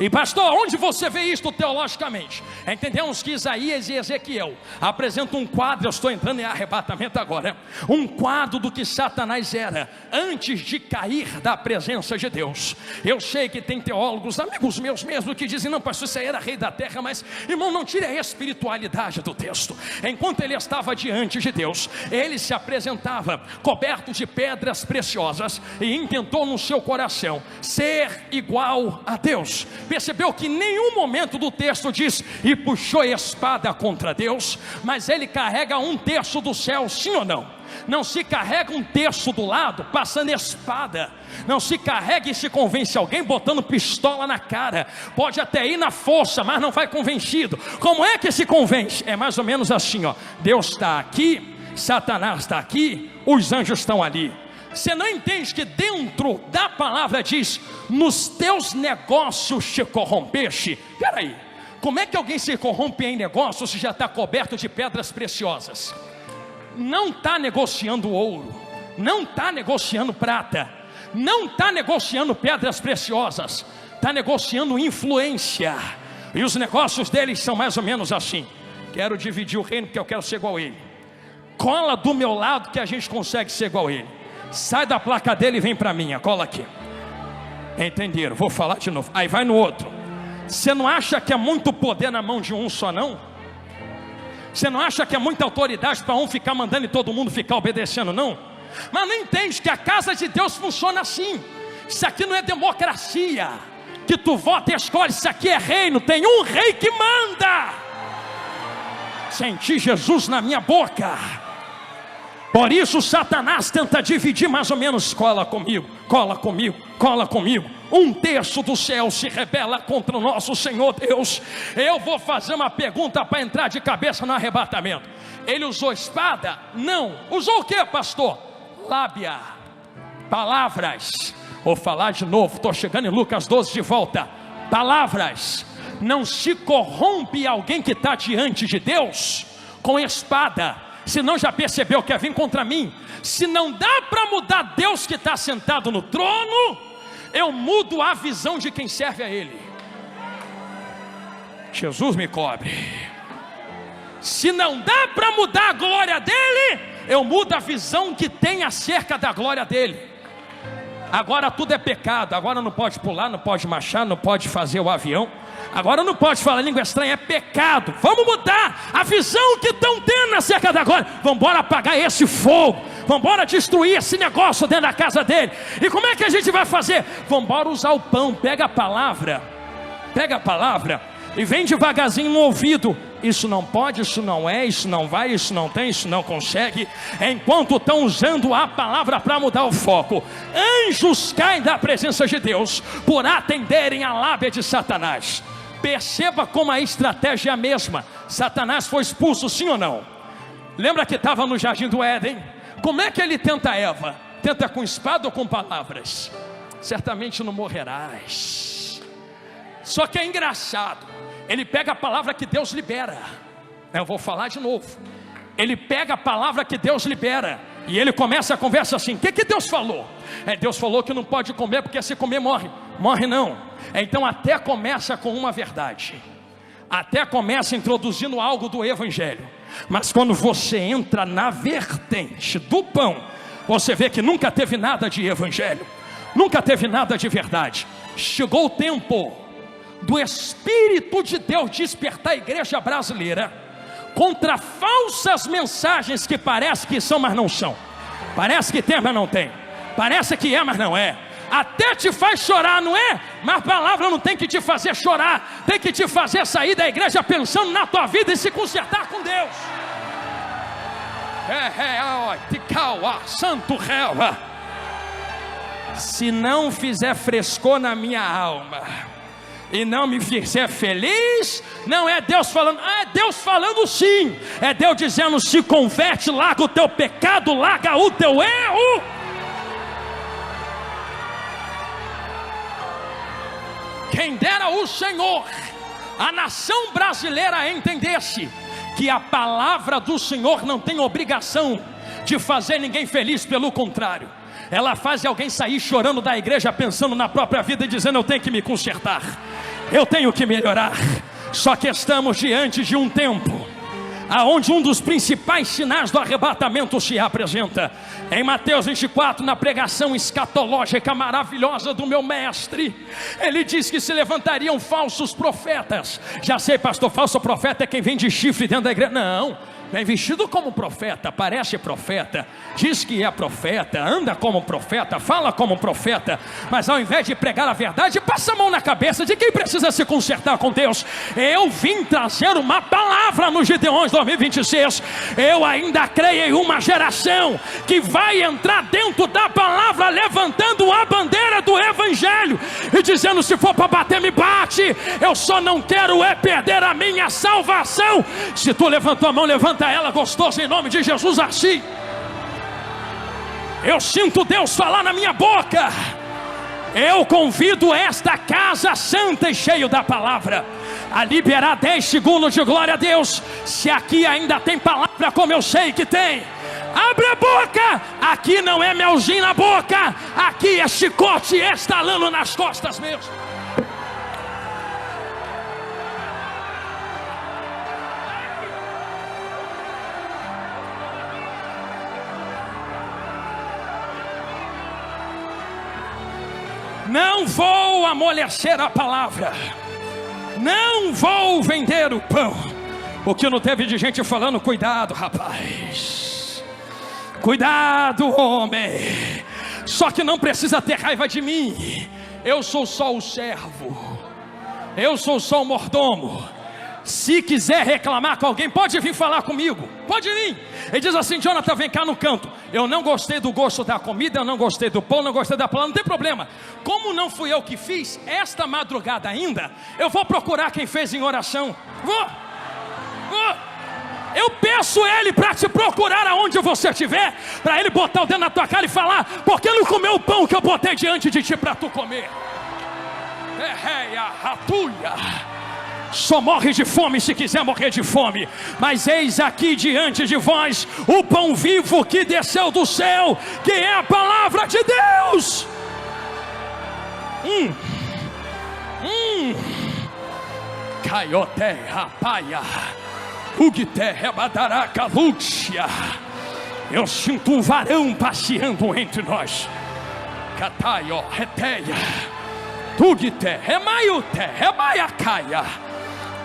E pastor, onde você vê isto teologicamente? Entendemos que Isaías e Ezequiel apresentam um quadro, eu estou entrando em arrebatamento agora, um quadro do que Satanás era antes de cair da presença de Deus. Eu sei que tem teólogos, amigos meus mesmo, que dizem: não pastor, isso aí era rei da terra. Mas irmão, não tire a espiritualidade do texto. Enquanto ele estava diante de Deus, ele se apresentava coberto de pedras preciosas e intentou no seu coração ser igual a Deus. Percebeu que em nenhum momento do texto diz: e puxou a espada contra Deus, mas ele carrega 1/3 do céu, sim ou não? Não se carrega 1/3 do lado passando espada. Não se carrega e se convence alguém botando pistola na cara. Pode até ir na força, mas não vai convencido. Como é que se convence? É mais ou menos assim, ó: Deus está aqui, Satanás está aqui, os anjos estão ali. Você não entende que dentro da palavra diz: nos teus negócios te corrompeste? Peraí, como é que alguém se corrompe em negócio se já está coberto de pedras preciosas? Não está negociando ouro, não está negociando prata, não está negociando pedras preciosas, está negociando influência. E os negócios deles são mais ou menos assim: quero dividir o reino porque eu quero ser igual a ele. Cola do meu lado que a gente consegue ser igual a ele. Sai da placa dele e vem para a minha, cola aqui. Entenderam? Vou falar de novo. Aí vai no outro. Você não acha que é muito poder na mão de um só, não? Você não acha que é muita autoridade para um ficar mandando e todo mundo ficar obedecendo, não? Mas não entende que a casa de Deus funciona assim. Isso aqui não é democracia, que tu vota e escolhe. Isso aqui é reino, tem um rei que manda. Senti Jesus na minha boca. Por isso Satanás tenta dividir mais ou menos. Cola comigo, cola comigo, cola comigo. Um terço do céu se rebela contra o nosso Senhor Deus. Eu vou fazer uma pergunta para entrar de cabeça no arrebatamento. Ele usou espada? Não. Usou o que, pastor? Lábia, palavras. Vou falar de novo, estou chegando em Lucas 12 de volta. Palavras. Não se corrompe alguém que está diante de Deus com espada. Se não, já percebeu que quer vir contra mim. Se não dá para mudar Deus que está sentado no trono, eu mudo a visão de quem serve a Ele. Jesus me cobre. Se não dá para mudar a glória dEle, eu mudo a visão que tem acerca da glória dEle. Agora tudo é pecado. Agora não pode pular, não pode marchar, não pode fazer o avião. Agora não pode falar língua estranha, é pecado. Vamos mudar a visão que estão tendo acerca da glória. Vamos embora apagar esse fogo. Vamos embora destruir esse negócio dentro da casa dele. E como é que a gente vai fazer? Vamos embora usar o pão. Pega a palavra e vem devagarzinho no ouvido. Isso não pode, isso não é, isso não vai, isso não tem, isso não consegue. Enquanto estão usando a palavra para mudar o foco, anjos caem da presença de Deus por atenderem a lábia de Satanás. Perceba como a estratégia é a mesma. Satanás foi expulso, sim ou não? Lembra que estava no jardim do Éden? Como é que ele tenta Eva? Tenta com espada ou com palavras? Certamente não morrerás. Só que é engraçado, ele pega a palavra que Deus libera. Eu vou falar de novo. Ele pega a palavra que Deus libera e ele começa a conversa assim. O que Deus falou? Deus falou que não pode comer, porque se comer morre. Morre não. Então até começa com uma verdade. Até começa introduzindo algo do evangelho. Mas quando você entra na vertente do pão, você vê que nunca teve nada de evangelho, nunca teve nada de verdade. Chegou o tempo do Espírito de Deus despertar a igreja brasileira contra falsas mensagens que parece que são, mas não são. Parece que tem, mas não tem. Parece que é, mas não é. Até te faz chorar, não é? Mas a palavra não tem que te fazer chorar, tem que te fazer sair da igreja pensando na tua vida e se consertar com Deus. Santo réu. Se não fizer frescor na minha alma e não me fizer feliz, não é Deus falando. É Deus falando sim. É Deus dizendo: se converte, larga o teu pecado, larga o teu erro. Quem dera o Senhor, a nação brasileira entendesse que a palavra do Senhor não tem obrigação de fazer ninguém feliz, pelo contrário, ela faz alguém sair chorando da igreja, pensando na própria vida e dizendo: eu tenho que me consertar, eu tenho que melhorar. Só que estamos diante de um tempo aonde um dos principais sinais do arrebatamento se apresenta. Em Mateus 24, na pregação escatológica maravilhosa do meu mestre, ele diz que se levantariam falsos profetas. Já sei, pastor, falso profeta é quem vem de chifre dentro da igreja. Não, vem vestido como profeta, parece profeta, diz que é profeta, anda como profeta, fala como profeta, mas ao invés de pregar a verdade, passa a mão na cabeça de quem precisa se consertar com Deus. Eu vim trazer uma palavra no Gideões 2026. Eu ainda creio em uma geração que vai entrar dentro da palavra, levantando a bandeira do evangelho e dizendo: se for para bater, me bate, eu só não quero é perder a minha salvação. Se tu levantou a mão, levanta ela gostosa em nome de Jesus assim. Eu sinto Deus falar na minha boca. Eu convido esta casa santa e cheia da palavra a liberar 10 segundos de glória a Deus. Se aqui ainda tem palavra, como eu sei que tem, abre a boca. Aqui não é melzinho na boca, aqui é chicote estalando nas costas mesmo. Não vou amolecer a palavra, não vou vender o pão. O que não teve de gente falando: cuidado, rapaz, cuidado, homem. Só que não precisa ter raiva de mim. Eu sou só o servo, eu sou só o mordomo. Se quiser reclamar com alguém, pode vir falar comigo, pode vir. Ele diz assim: Jonathan, vem cá no canto. Eu não gostei do gosto da comida, eu não gostei do pão, não gostei da palavra. Não tem problema. Como não fui eu que fiz, esta madrugada ainda, eu vou procurar quem fez em oração. Vou. Eu peço ele para te procurar aonde você estiver, para ele botar o dedo na tua cara e falar: por que não comeu o pão que eu botei diante de ti para tu comer? Só morre de fome se quiser morrer de fome. Mas eis aqui diante de vós o pão vivo que desceu do céu, que é a palavra de Deus. Caiote rapaia, ugite rebadaraca lúcia. Eu sinto um varão passeando entre nós. Cataio reteia, ugite remaiute remaiacaia,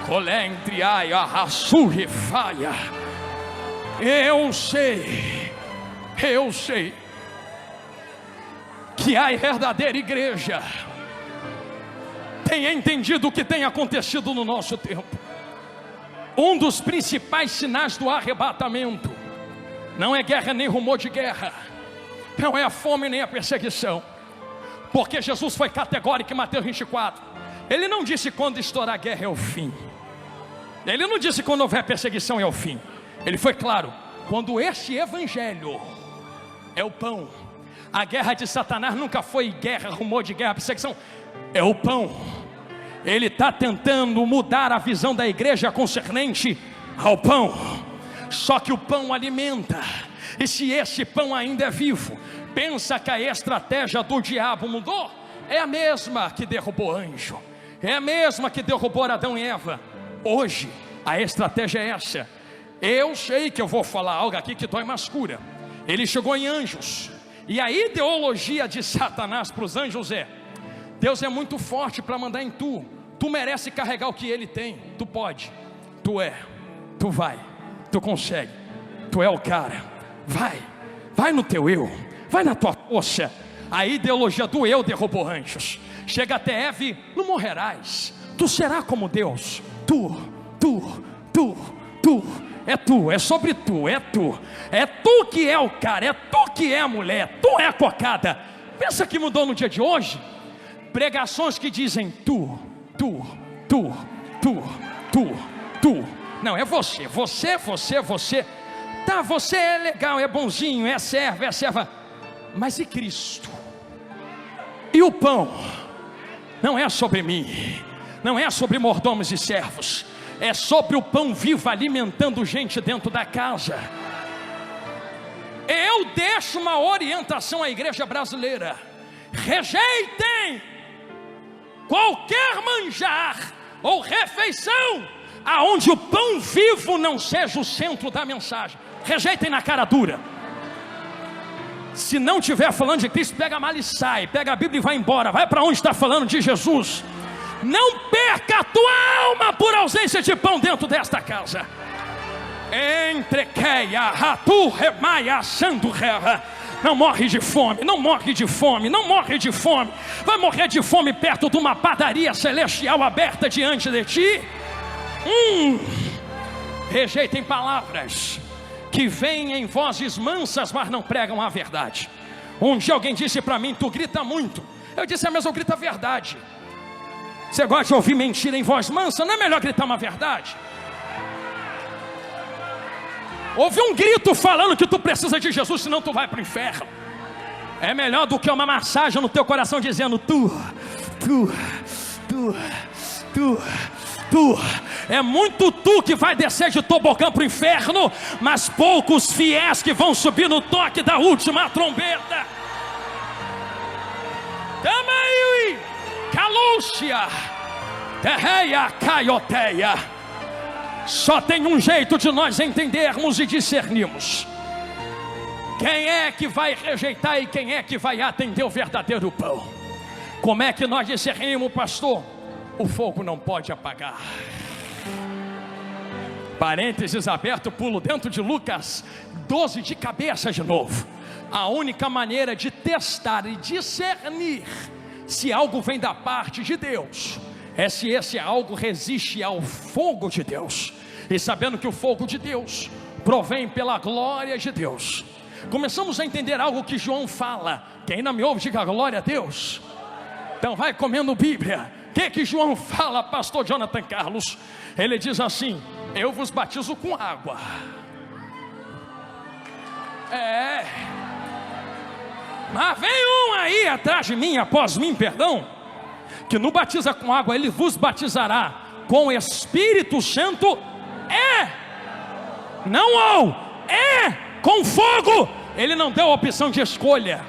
colendriaia rassurrefaia. Eu sei que a verdadeira igreja tem entendido o que tem acontecido no nosso tempo. Um dos principais sinais do arrebatamento não é guerra nem rumor de guerra, não é a fome nem a perseguição, porque Jesus foi categórico em Mateus 24. Ele não disse quando estourar a guerra é o fim, ele não disse quando houver perseguição é o fim. Ele foi claro: quando este evangelho é o pão. A guerra de Satanás nunca foi guerra, rumor de guerra, perseguição. É o pão. Ele está tentando mudar a visão da igreja concernente ao pão. Só que o pão alimenta. E se esse pão ainda é vivo, pensa que a estratégia do diabo mudou? É a mesma que derrubou anjo, é a mesma que derrubou Adão e Eva. Hoje a estratégia é essa. Eu sei que eu vou falar algo aqui que dói, mas cura. Ele chegou em anjos, e a ideologia de Satanás para os anjos é: Deus é muito forte para mandar em tu, tu merece carregar o que ele tem, tu pode, tu vai, tu consegue, tu é o cara, vai no teu eu, vai na tua força. A ideologia do eu derrubou anjos. Chega até Eve: não morrerás, tu serás como Deus. É tu, é sobre tu, é tu que é o cara, é tu que é a mulher, tu é a cocada. Pensa que mudou no dia de hoje? Pregações que dizem tu. Não, é você. Tá, você é legal, é bonzinho, é serva. Mas e Cristo? E o pão? Não é sobre mim, não é sobre mordomos e servos, é sobre o pão vivo alimentando gente dentro da casa. Eu deixo uma orientação à igreja brasileira: rejeitem qualquer manjar ou refeição aonde o pão vivo não seja o centro da mensagem. Rejeitem na cara dura. Se não estiver falando de Cristo, pega a mala e sai, pega a Bíblia e vai embora, vai para onde está falando de Jesus. Não perca a tua alma por ausência de pão dentro desta casa. Entrequeia, ratu, remaia, sando rera. Não morre de fome, não morre de fome, não morre de fome. Vai morrer de fome perto de uma padaria celestial aberta diante de ti. Rejeitem palavras que vêm em vozes mansas, mas não pregam a verdade. Um dia alguém disse para mim: tu grita muito. Eu disse: mas eu grito a verdade. Você gosta de ouvir mentira em voz mansa? Não é melhor gritar uma verdade? Ouve um grito falando que tu precisa de Jesus, senão tu vai para o inferno. É melhor do que uma massagem no teu coração dizendo tu. É muito tu que vai descer de tobogã para o inferno, mas poucos fiéis que vão subir no toque da última trombeta. Tamai calúcia, terreia caioteia. Só tem um jeito de nós entendermos e discernirmos quem é que vai rejeitar e quem é que vai atender o verdadeiro pão. Como é que nós discernimos, pastor? O fogo não pode apagar. Parênteses aberto, pulo dentro de Lucas 12 de cabeça de novo. A única maneira de testar e discernir se algo vem da parte de Deus é se esse algo resiste ao fogo de Deus. E sabendo que o fogo de Deus provém pela glória de Deus, começamos a entender algo que João fala. Quem ainda me ouve, diga glória a Deus. Então vai comendo Bíblia. O que João fala, pastor Jonathan Carlos? Ele diz assim: eu vos batizo com água. Mas vem um aí atrás de mim, após mim, perdão, que não batiza com água, ele vos batizará com o Espírito Santo. Não com fogo. Ele não deu a opção de escolha.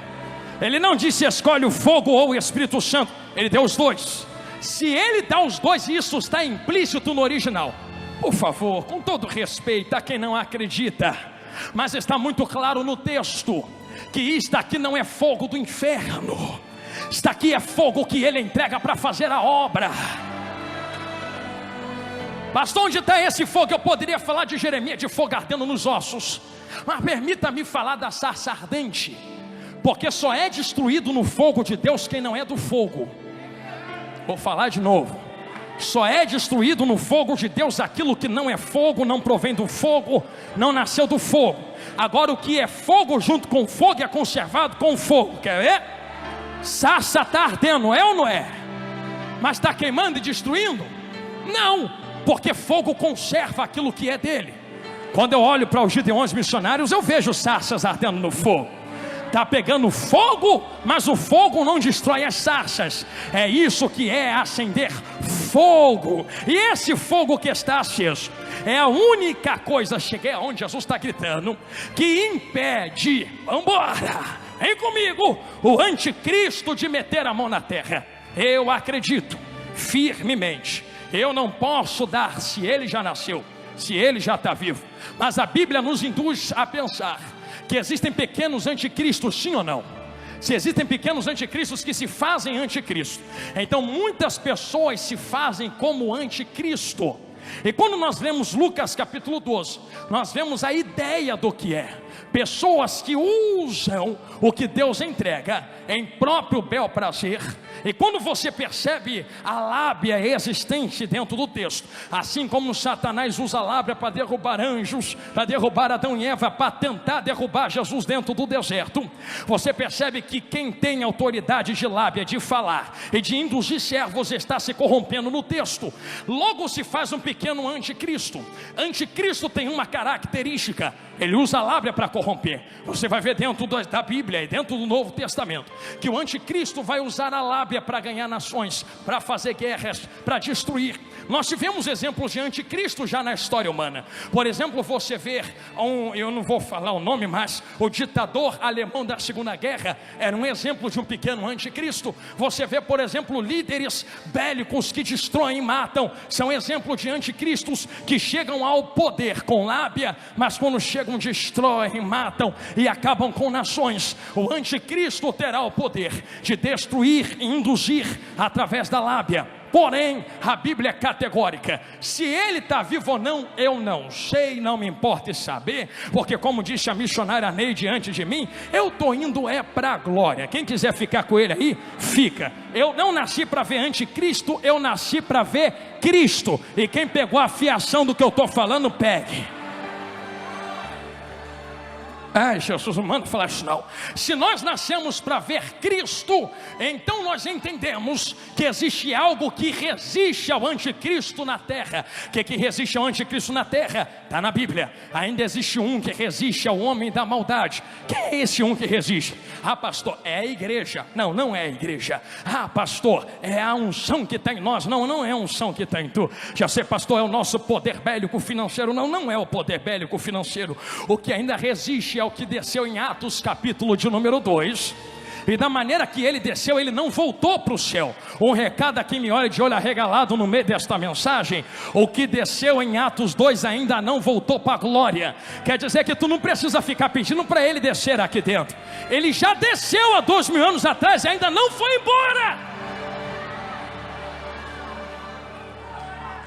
Ele não disse escolhe o fogo ou o Espírito Santo. Ele deu os dois. Se ele dá os dois, isso está implícito no original. Por favor, com todo respeito a quem não acredita, mas está muito claro no texto que isto aqui não é fogo do inferno. Isto aqui é fogo que ele entrega para fazer a obra. Pastor, onde está esse fogo? Eu poderia falar de Jeremias, de fogo ardendo nos ossos, mas permita-me falar da sarça ardente, porque só é destruído no fogo de Deus quem não é do fogo. Vou falar de novo. Só é destruído no fogo de Deus aquilo que não é fogo, não provém do fogo, não nasceu do fogo. Agora o que é fogo junto com fogo é conservado com fogo. Quer ver? Sarça está ardendo, é ou não é? Mas está queimando e destruindo? Não, porque fogo conserva aquilo que é dele. Quando eu olho para os gideões missionários, eu vejo sarças ardendo no fogo. Está pegando fogo, mas o fogo não destrói as sarças. É isso que é acender fogo. E esse fogo que está aceso é a única coisa, cheguei aonde Jesus está gritando, que impede, vambora, vem comigo, o anticristo de meter a mão na terra. Eu acredito firmemente. Eu não posso dar se ele já nasceu, se ele já está vivo, mas a Bíblia nos induz a pensar que existem pequenos anticristos, sim ou não? Se existem pequenos anticristos que se fazem anticristo, então muitas pessoas se fazem como anticristo. E quando nós lemos Lucas capítulo 12, nós vemos a ideia do que é. Pessoas que usam o que Deus entrega em próprio bel prazer. E quando você percebe a lábia existente dentro do texto, assim como Satanás usa a lábia para derrubar anjos, para derrubar Adão e Eva, para tentar derrubar Jesus dentro do deserto, você percebe que quem tem autoridade de lábia, de falar e de induzir servos, está se corrompendo no texto. Logo se faz um pequeno anticristo. Anticristo tem uma característica: ele usa a lábia para corromper. Você vai ver dentro da Bíblia e dentro do Novo Testamento que o anticristo vai usar a lábia para ganhar nações, para fazer guerras, para destruir. Nós tivemos exemplos de anticristo já na história humana. Por exemplo, você vê eu não vou falar o nome, mas o ditador alemão da Segunda Guerra era um exemplo de um pequeno anticristo. Você vê, por exemplo, líderes bélicos que destroem e matam, são exemplos de anticristos que chegam ao poder com lábia, mas quando chegam destroem, matam e acabam com nações. O anticristo terá o poder de destruir e induzir através da lábia. Porém, a Bíblia é categórica: se ele está vivo ou não, eu não sei, não me importa saber, porque como disse a missionária Neide antes de mim, eu estou indo para a glória. Quem quiser ficar com ele aí, fica. Eu não nasci para ver anticristo, eu nasci para ver Cristo. E quem pegou a fiação do que eu estou falando, pegue. Ai, Jesus, não manda falar isso não. Se nós nascemos para ver Cristo, então nós entendemos que existe algo que resiste ao anticristo na terra. O que resiste ao anticristo na terra? Está na Bíblia. Ainda existe um que resiste ao homem da maldade. Quem é esse um que resiste? Ah, pastor, é a igreja. Não, não é a igreja. Ah, pastor, é a unção que está em nós. Não, não é a unção que está em tu. Já sei, pastor, é o nosso poder bélico financeiro. Não, não é o poder bélico financeiro. O que ainda resiste é o que desceu em Atos capítulo de número 2. E da maneira que ele desceu, ele não voltou para o céu. Um recado a quem me olha de olho arregalado no meio desta mensagem: o que desceu em Atos 2 ainda não voltou para a glória. Quer dizer que tu não precisa ficar pedindo para ele descer aqui dentro. Ele já desceu há 2000 anos atrás e ainda não foi embora.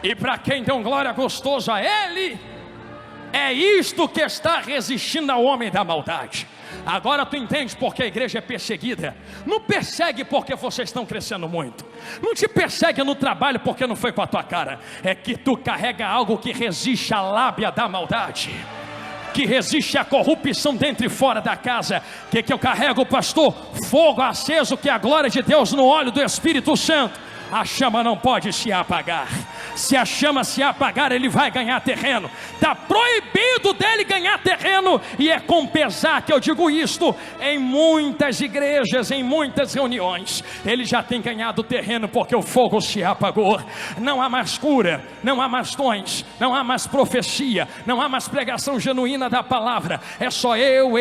E para quem deu glória gostosa a Ele, é isto que está resistindo ao homem da maldade. Agora tu entende porque a igreja é perseguida. Não persegue porque vocês estão crescendo muito. Não te persegue no trabalho porque não foi com a tua cara. É que tu carrega algo que resiste à lábia da maldade, que resiste à corrupção dentro e fora da casa. Que eu carrego, pastor? Fogo aceso, que é a glória de Deus no óleo do Espírito Santo. A chama não pode se apagar. Se a chama se apagar, ele vai ganhar terreno. Está proibido dele ganhar terreno. E é com pesar que eu digo isto. Em muitas igrejas, em muitas reuniões, ele já tem ganhado terreno, porque o fogo se apagou. Não há mais cura, não há mais dons, não há mais profecia, não há mais pregação genuína da palavra. É só eu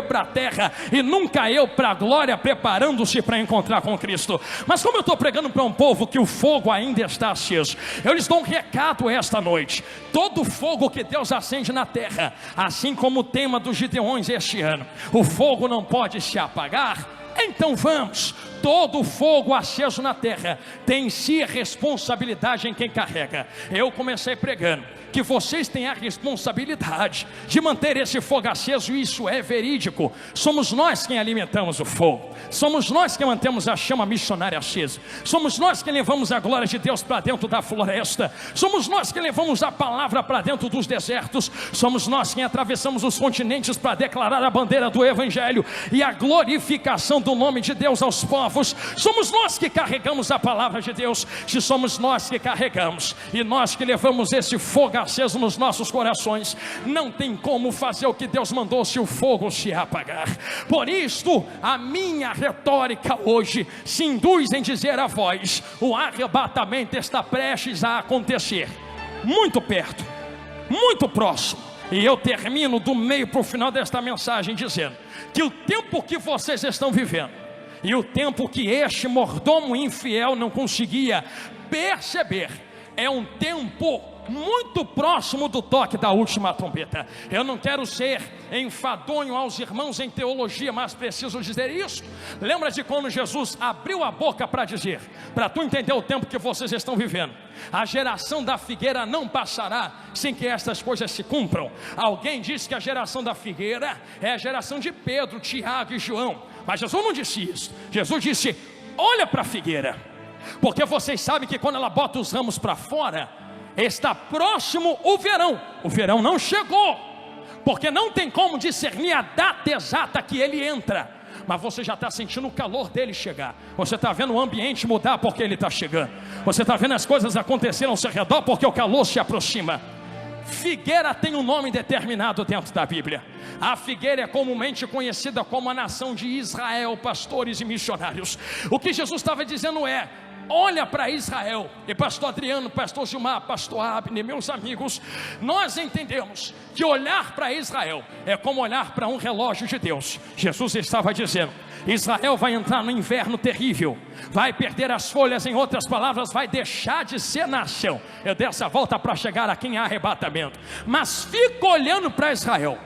para a terra, e nunca eu para a glória, preparando-se para encontrar com Cristo. Mas como eu estou pregando para um povo que o fogo ainda está aceso, eu lhes dou um recado esta noite. Todo fogo que Deus acende na terra, assim como o tema dos Gideões este ano, o fogo não pode se apagar. Então vamos, todo fogo aceso na terra tem em si responsabilidade em quem carrega. Eu comecei pregando que vocês têm a responsabilidade de manter esse fogo aceso, e isso é verídico. Somos nós quem alimentamos o fogo, somos nós que mantemos a chama missionária acesa, somos nós que levamos a glória de Deus para dentro da floresta, somos nós que levamos a palavra para dentro dos desertos, somos nós quem atravessamos os continentes para declarar a bandeira do Evangelho e a glorificação do nome de Deus aos povos. Somos nós que carregamos a palavra de Deus. Se somos nós que carregamos e nós que levamos esse fogo aceso nos nossos corações, não tem como fazer o que Deus mandou se o fogo se apagar. Por isto, a minha retórica hoje se induz em dizer a vós: o arrebatamento está prestes a acontecer, muito perto, muito próximo. E eu termino do meio para o final desta mensagem dizendo que o tempo que vocês estão vivendo e o tempo que este mordomo infiel não conseguia perceber é um tempo muito próximo do toque da última trombeta. Eu não quero ser enfadonho aos irmãos em teologia, mas preciso dizer isso. Lembra de quando Jesus abriu a boca para dizer, para tu entender o tempo que vocês estão vivendo: a geração da figueira não passará sem que estas coisas se cumpram. Alguém disse que a geração da figueira é a geração de Pedro, Tiago e João, mas Jesus não disse isso. Jesus disse: olha para a figueira, porque vocês sabem que quando ela bota os ramos para fora, está próximo o verão. O verão não chegou, porque não tem como discernir a data exata que ele entra, mas você já está sentindo o calor dele chegar. Você está vendo o ambiente mudar porque ele está chegando. Você está vendo as coisas acontecerem ao seu redor porque o calor se aproxima. Figueira tem um nome determinado dentro da Bíblia. A figueira é comumente conhecida como a nação de Israel, pastores e missionários. O que Jesus estava dizendo é: olha para Israel. E pastor Adriano, pastor Gilmar, pastor Abner, meus amigos, nós entendemos que olhar para Israel é como olhar para um relógio de Deus. Jesus estava dizendo: Israel vai entrar no inverno terrível, vai perder as folhas, em outras palavras, vai deixar de ser nação. Eu dei essa volta para chegar aqui em arrebatamento, mas fica olhando para Israel,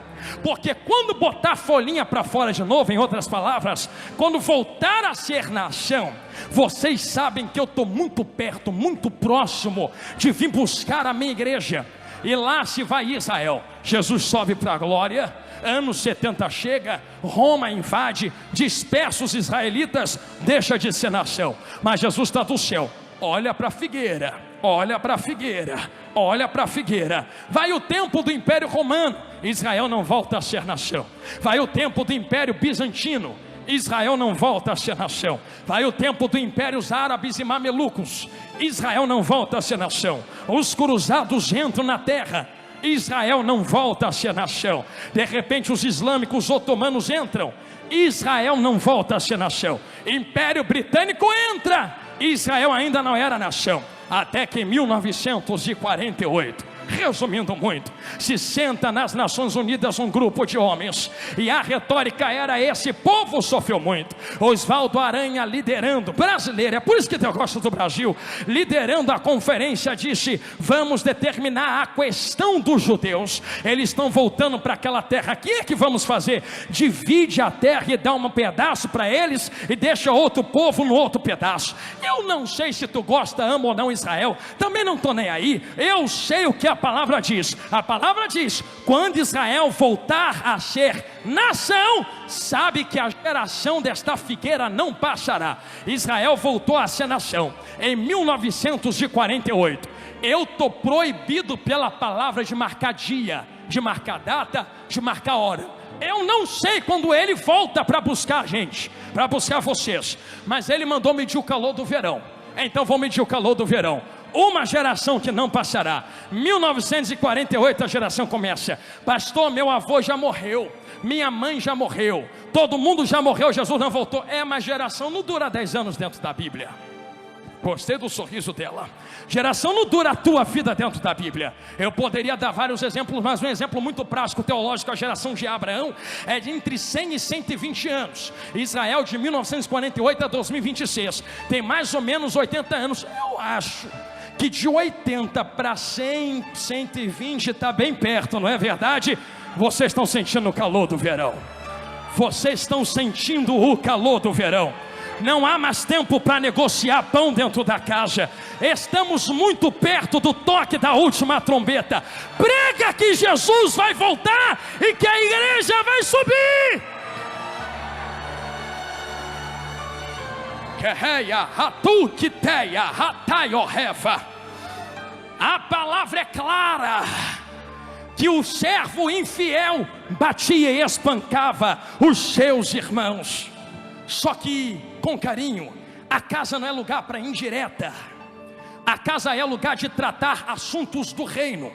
porque quando botar a folhinha para fora de novo, em outras palavras, quando voltar a ser nação, vocês sabem que eu estou muito perto, muito próximo de vir buscar a minha igreja. E lá se vai Israel. Jesus sobe para a glória, anos 70 chega, Roma invade, dispersa os israelitas, deixa de ser nação. Mas Jesus está do céu, olha para a figueira, olha para a figueira, olha para a figueira. Vai o tempo do Império Romano, Israel não volta a ser nação. Vai o tempo do Império Bizantino, Israel não volta a ser nação. Vai o tempo do Impérios Árabes e Mamelucos, Israel não volta a ser nação. Os cruzados entram na terra, Israel não volta a ser nação. De repente os islâmicos otomanos entram, Israel não volta a ser nação. Império Britânico entra, Israel ainda não era nação. Até que em 1948 Resumindo muito, se senta nas Nações Unidas um grupo de homens, e a retórica era: esse povo sofreu muito. Oswaldo Aranha liderando, brasileiro, é por isso que eu gosto do Brasil, liderando a conferência, disse: vamos determinar a questão dos judeus. Eles estão voltando para aquela terra. O que é que vamos fazer? Divide a terra e dá um pedaço para eles e deixa outro povo no outro pedaço. Eu não sei se tu gosta, ama ou não Israel, também não estou nem aí. Eu sei o que a palavra diz. A palavra diz: quando Israel voltar a ser nação, sabe que a geração desta figueira não passará. Israel voltou a ser nação em 1948. Eu estou proibido pela palavra de marcar dia, de marcar data, de marcar hora. Eu não sei quando ele volta para buscar a gente, para buscar vocês, mas ele mandou medir o calor do verão. Então vou medir o calor do verão. Uma geração que não passará. 1948 a geração começa. Pastor, meu avô já morreu, minha mãe já morreu, todo mundo já morreu, Jesus não voltou. Mas geração não dura 10 anos dentro da Bíblia. Gostei do sorriso dela. Geração não dura a tua vida dentro da Bíblia. Eu poderia dar vários exemplos, mas um exemplo muito prático, teológico: a geração de Abraão é de entre 100 e 120 anos. Israel de 1948 a 2026 tem mais ou menos 80 anos. Eu acho que de 80 para 100, 120 está bem perto, não é verdade? Vocês estão sentindo o calor do verão. Vocês estão sentindo o calor do verão. Não há mais tempo para negociar pão dentro da casa. Estamos muito perto do toque da última trombeta. Prega que Jesus vai voltar e que a igreja vai subir. A palavra é clara, que o servo infiel batia e espancava os seus irmãos. Só que, com carinho, a casa não é lugar para indireta. A casa é lugar de tratar assuntos do reino.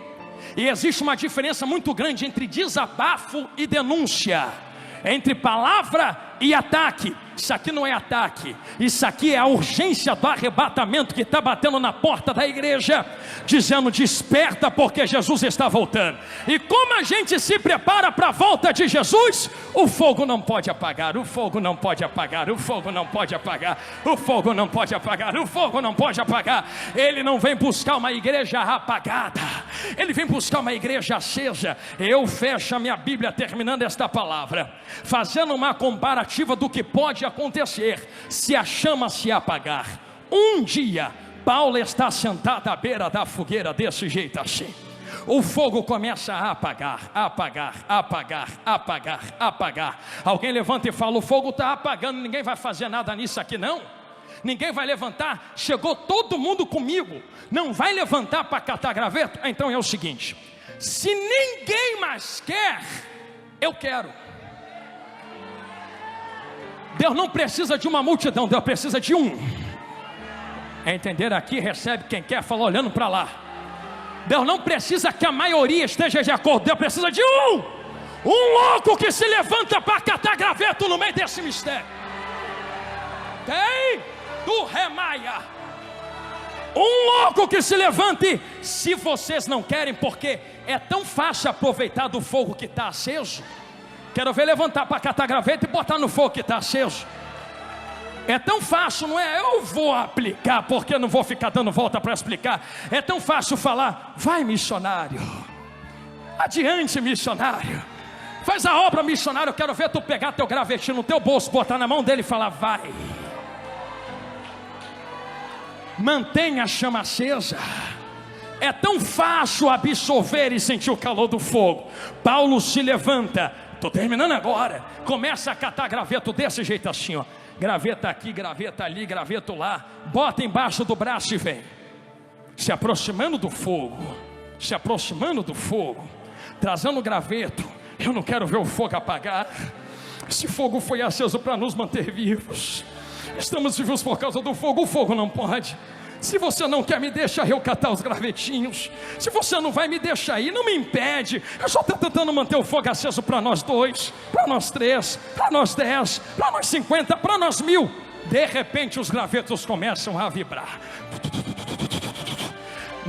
E existe uma diferença muito grande entre desabafo e denúncia, entre palavra e ataque. Isso aqui não é ataque, isso aqui é a urgência do arrebatamento que está batendo na porta da igreja, dizendo: desperta, porque Jesus está voltando. E como a gente se prepara para a volta de Jesus? O fogo não pode apagar, o fogo não pode apagar, o fogo não pode apagar, o fogo não pode apagar, o fogo não pode apagar. Ele não vem buscar uma igreja apagada, ele vem buscar uma igreja acesa. Eu fecho a minha Bíblia terminando esta palavra, fazendo uma comparativa do que pode acontecer se a chama se apagar. Um dia Paulo está sentado à beira da fogueira desse jeito assim. O fogo começa a apagar, apagar, apagar, apagar, apagar. Alguém levanta e fala: o fogo está apagando, ninguém vai fazer nada nisso aqui não? Ninguém vai levantar? Chegou todo mundo comigo, não vai levantar para catar graveto? Então é o seguinte: se ninguém mais quer, eu quero. Deus não precisa de uma multidão, Deus precisa de um. Entender aqui? Recebe quem quer, fala olhando para lá. Deus não precisa que a maioria esteja de acordo, Deus precisa de um louco que se levanta para catar graveto no meio desse mistério. Tem do Remaia um louco que se levante. Se vocês não querem, porque é tão fácil aproveitar do fogo que está aceso, quero ver levantar para catar graveto e botar no fogo que está aceso. É tão fácil, não é? Eu vou aplicar, porque eu não vou ficar dando volta para explicar. É tão fácil falar: vai missionário, adiante missionário, faz a obra missionário. Eu quero ver tu pegar teu gravetinho no teu bolso, botar na mão dele e falar: vai. Mantenha a chama acesa. É tão fácil absorver e sentir o calor do fogo. Paulo se levanta, estou terminando agora, começa a catar graveto desse jeito assim, ó. Graveta aqui, graveta ali, graveto lá, bota embaixo do braço e vem, se aproximando do fogo, se aproximando do fogo, trazendo graveto. Eu não quero ver o fogo apagar. Esse fogo foi aceso para nos manter vivos. Estamos vivos por causa do fogo. O fogo não pode. Se você não quer, me deixa eu catar os gravetinhos. Se você não vai, me deixa aí, não me impede. Eu só estou tentando manter o fogo aceso para nós 2, para nós 3, para nós 10, para nós 50, para nós 1000. De repente os gravetos começam a vibrar.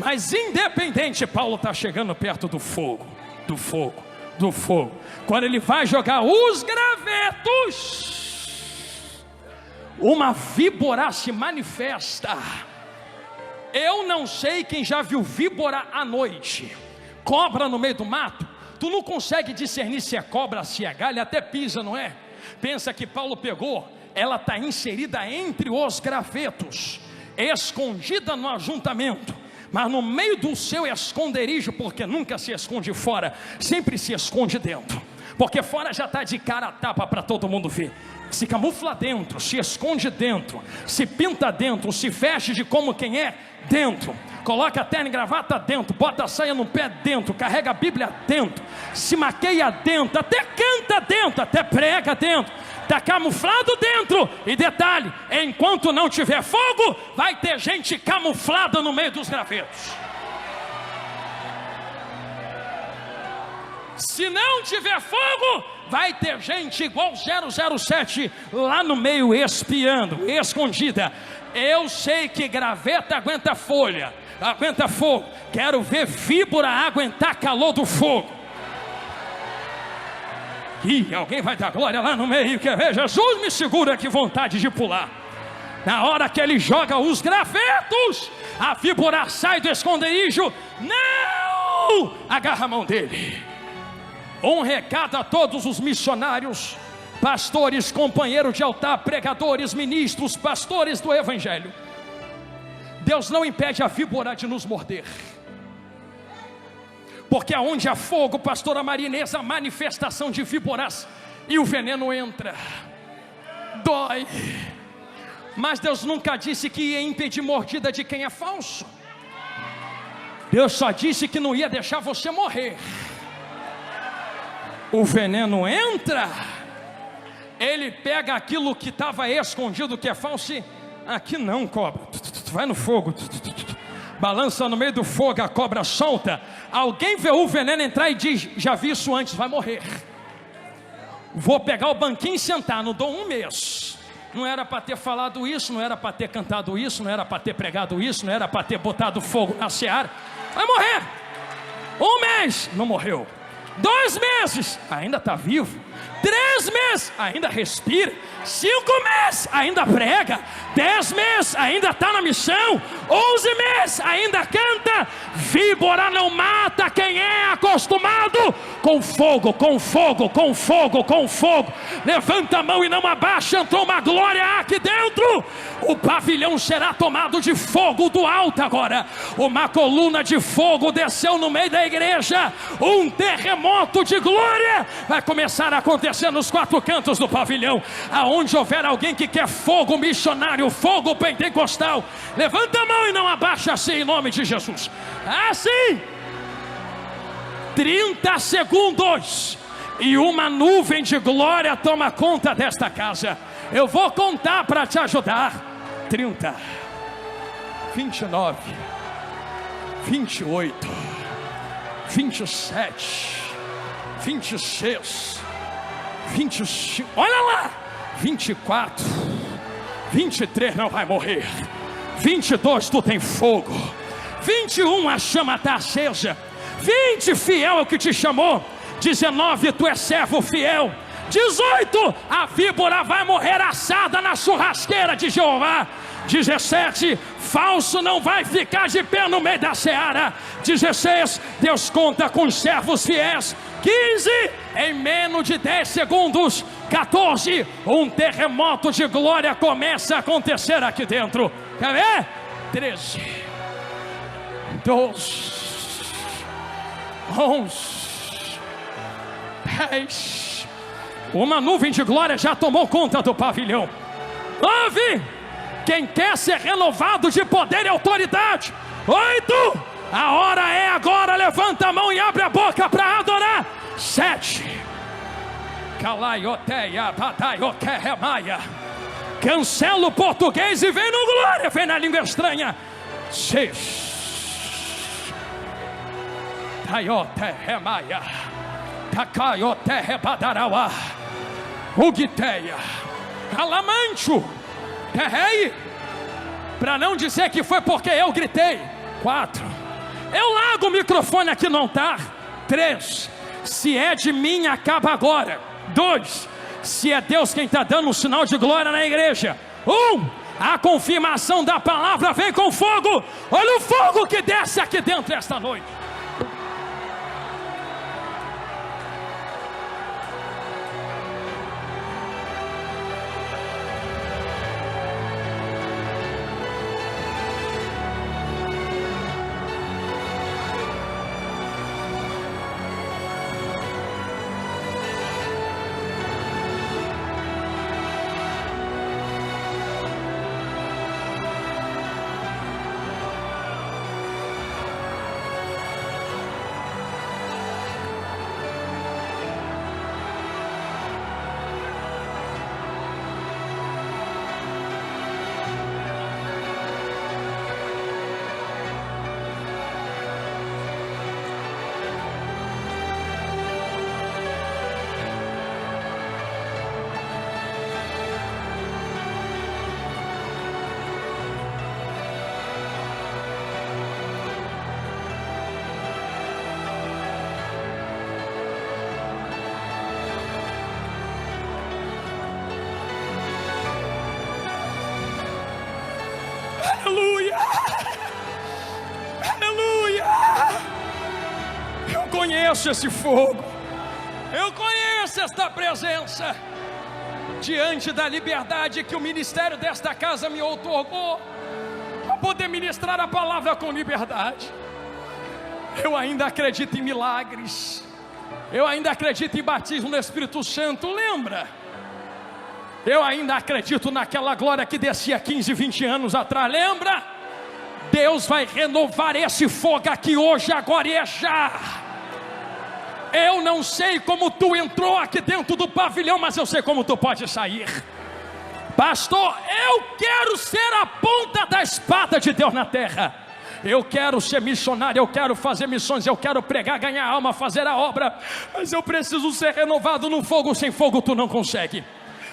Mas independente, Paulo está chegando perto do fogo, do fogo, do fogo. Quando ele vai jogar os gravetos, uma víbora se manifesta. Eu não sei quem já viu víbora à noite. Cobra no meio do mato, tu não consegue discernir se é cobra, se é galha, até pisa, não é? Pensa que Paulo pegou, ela está inserida entre os gravetos, escondida no ajuntamento, mas no meio do seu esconderijo, porque nunca se esconde fora, sempre se esconde dentro, porque fora já está de cara a tapa para todo mundo ver. Se camufla dentro, se esconde dentro, se pinta dentro, se veste de como quem é dentro, coloca a terno e gravata dentro, bota a saia no pé dentro, carrega a Bíblia dentro, se maqueia dentro, até canta dentro, até prega dentro, está camuflado dentro. E detalhe, enquanto não tiver fogo, vai ter gente camuflada no meio dos gravetos. Se não tiver fogo, vai ter gente igual 007 lá no meio espiando, escondida. Eu sei que graveta aguenta folha, aguenta fogo. Quero ver víbora aguentar calor do fogo. E alguém vai dar glória lá no meio. Quer ver? Jesus, me segura, que vontade de pular. Na hora que ele joga os gravetos, a víbora sai do esconderijo. Não! Agarra a mão dele. Um recado a todos os missionários, pastores, companheiros de altar, pregadores, ministros, pastores do evangelho. Deus não impede a víbora de nos morder, porque aonde há fogo, pastora Marinês, a manifestação de víboras, e o veneno entra, dói. Mas Deus nunca disse que ia impedir mordida de quem é falso. Deus só disse que não ia deixar você morrer. O veneno entra, ele pega aquilo que estava escondido, que é falso, e aqui não, cobra, vai no fogo, balança no meio do fogo, a cobra solta. Alguém vê o veneno entrar e diz: já vi isso antes, vai morrer. Vou pegar o banquinho e sentar, não dou um mês. Não era para ter falado isso, não era para ter cantado isso, não era para ter pregado isso, não era para ter botado fogo na seara. Vai morrer. Um mês, não morreu. 2 meses, ainda está vivo. 3 meses, ainda respira. 5 meses, ainda prega. 10 meses, ainda está na missão. 11 meses, ainda canta. Víbora não mata quem é acostumado com fogo, com fogo, com fogo, com fogo. Levanta a mão e não abaixa. Entrou uma glória aqui dentro. O pavilhão será tomado de fogo do alto agora. Uma coluna de fogo desceu no meio da igreja. Um terremoto de glória vai começar a acontecer nos 4 cantos do pavilhão. Aonde houver alguém que quer fogo missionário, fogo pentecostal, levanta a mão e não abaixa, assim, em nome de Jesus. Assim, 30 segundos e uma nuvem de glória toma conta desta casa. Eu vou contar para te ajudar. 30, 29, 28, 27, 26, 25, olha lá, 24, 23, não vai morrer. 22, tu tem fogo. 21, a chama está acesa. 20, fiel é o que te chamou. 19, tu é servo fiel. 18, a víbora vai morrer assada na churrasqueira de Jeová. 17, falso não vai ficar de pé no meio da seara. 16, Deus conta com os servos fiéis. 15, em menos de 10 segundos. 14, um terremoto de glória começa a acontecer aqui dentro. Quer ver? 13, 12, 11, 10. Uma nuvem de glória já tomou conta do pavilhão. 9, quem quer ser renovado de poder e autoridade. 8, a hora é agora, levanta a mão e abre a boca para adorar. 7, calaioteia, badaioqueremaia. Cancela o português e vem no glória, vem na língua estranha. 6, taioteremaia, tacaioterrebadarauá, ugiteia, calamancho, terrei. Para não dizer que foi porque eu gritei. 4, eu largo o microfone aqui no altar. 3, se é de mim, acaba agora. 2, se é Deus quem está dando um sinal de glória na igreja. 1, a confirmação da palavra vem com fogo. Olha o fogo que desce aqui dentro esta noite. Aleluia, aleluia. Eu conheço esse fogo, eu conheço esta presença. Diante da liberdade que o ministério desta casa me outorgou, para poder ministrar a palavra com liberdade, eu ainda acredito em milagres, eu ainda acredito em batismo no Espírito Santo. Lembra? Eu ainda acredito naquela glória que descia 15, 20 anos atrás. Lembra? Deus vai renovar esse fogo aqui hoje, agora e já. Eu não sei como tu entrou aqui dentro do pavilhão, mas eu sei como tu pode sair. Pastor, eu quero ser a ponta da espada de Deus na terra. Eu quero ser missionário, eu quero fazer missões, eu quero pregar, ganhar alma, fazer a obra. Mas eu preciso ser renovado no fogo. Sem fogo tu não consegue.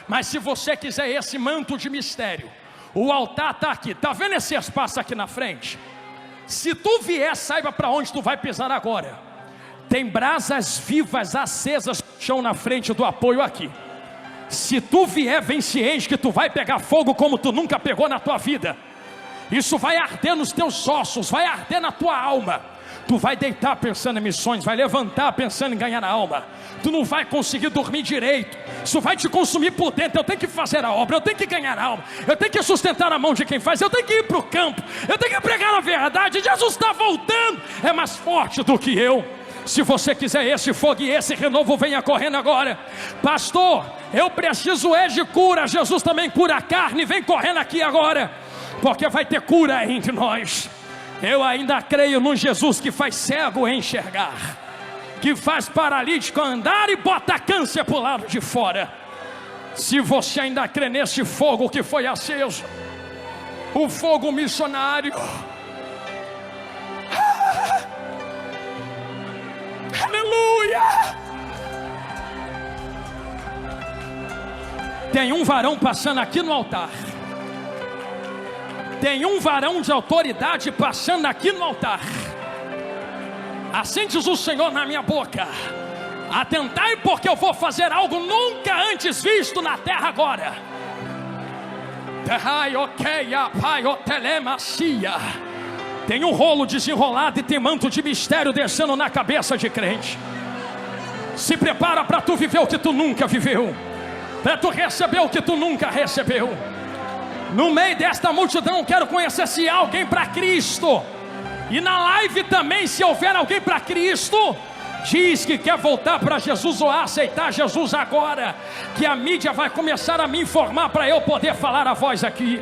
Mas se você quiser esse manto de mistério, o altar está aqui. Está vendo esse espaço aqui na frente? Se tu vier, saiba para onde tu vai pisar agora. Tem brasas vivas acesas no chão na frente do apoio aqui. Se tu vier, vem ciente que tu vai pegar fogo como tu nunca pegou na tua vida. Isso vai arder nos teus ossos, vai arder na tua alma. Tu vai deitar pensando em missões, vai levantar pensando em ganhar a alma. Tu não vai conseguir dormir direito. Isso vai te consumir por dentro. Eu tenho que fazer a obra, eu tenho que ganhar a alma, eu tenho que sustentar a mão de quem faz, eu tenho que ir para o campo, eu tenho que pregar a verdade. Jesus está voltando, é mais forte do que eu. Se você quiser esse fogo e esse renovo, venha correndo agora. Pastor, eu preciso de cura. Jesus também cura a carne. Vem correndo aqui agora, porque vai ter cura entre nós. Eu ainda creio num Jesus que faz cego enxergar, que faz paralítico andar e bota câncer para o lado de fora. Se você ainda crê nesse fogo que foi aceso, o fogo missionário, aleluia. Tem um varão passando aqui no altar. Tem um varão de autoridade passando aqui no altar. Assim diz o Senhor na minha boca: atentai, porque eu vou fazer algo nunca antes visto na terra agora. Tem um rolo desenrolado e tem manto de mistério descendo na cabeça de crente. Se prepara para tu viver o que tu nunca viveu, para tu receber o que tu nunca recebeu. No meio desta multidão, quero conhecer se há alguém para Cristo. E na live também, se houver alguém para Cristo, diz que quer voltar para Jesus ou aceitar Jesus agora, que a mídia vai começar a me informar para eu poder falar a voz aqui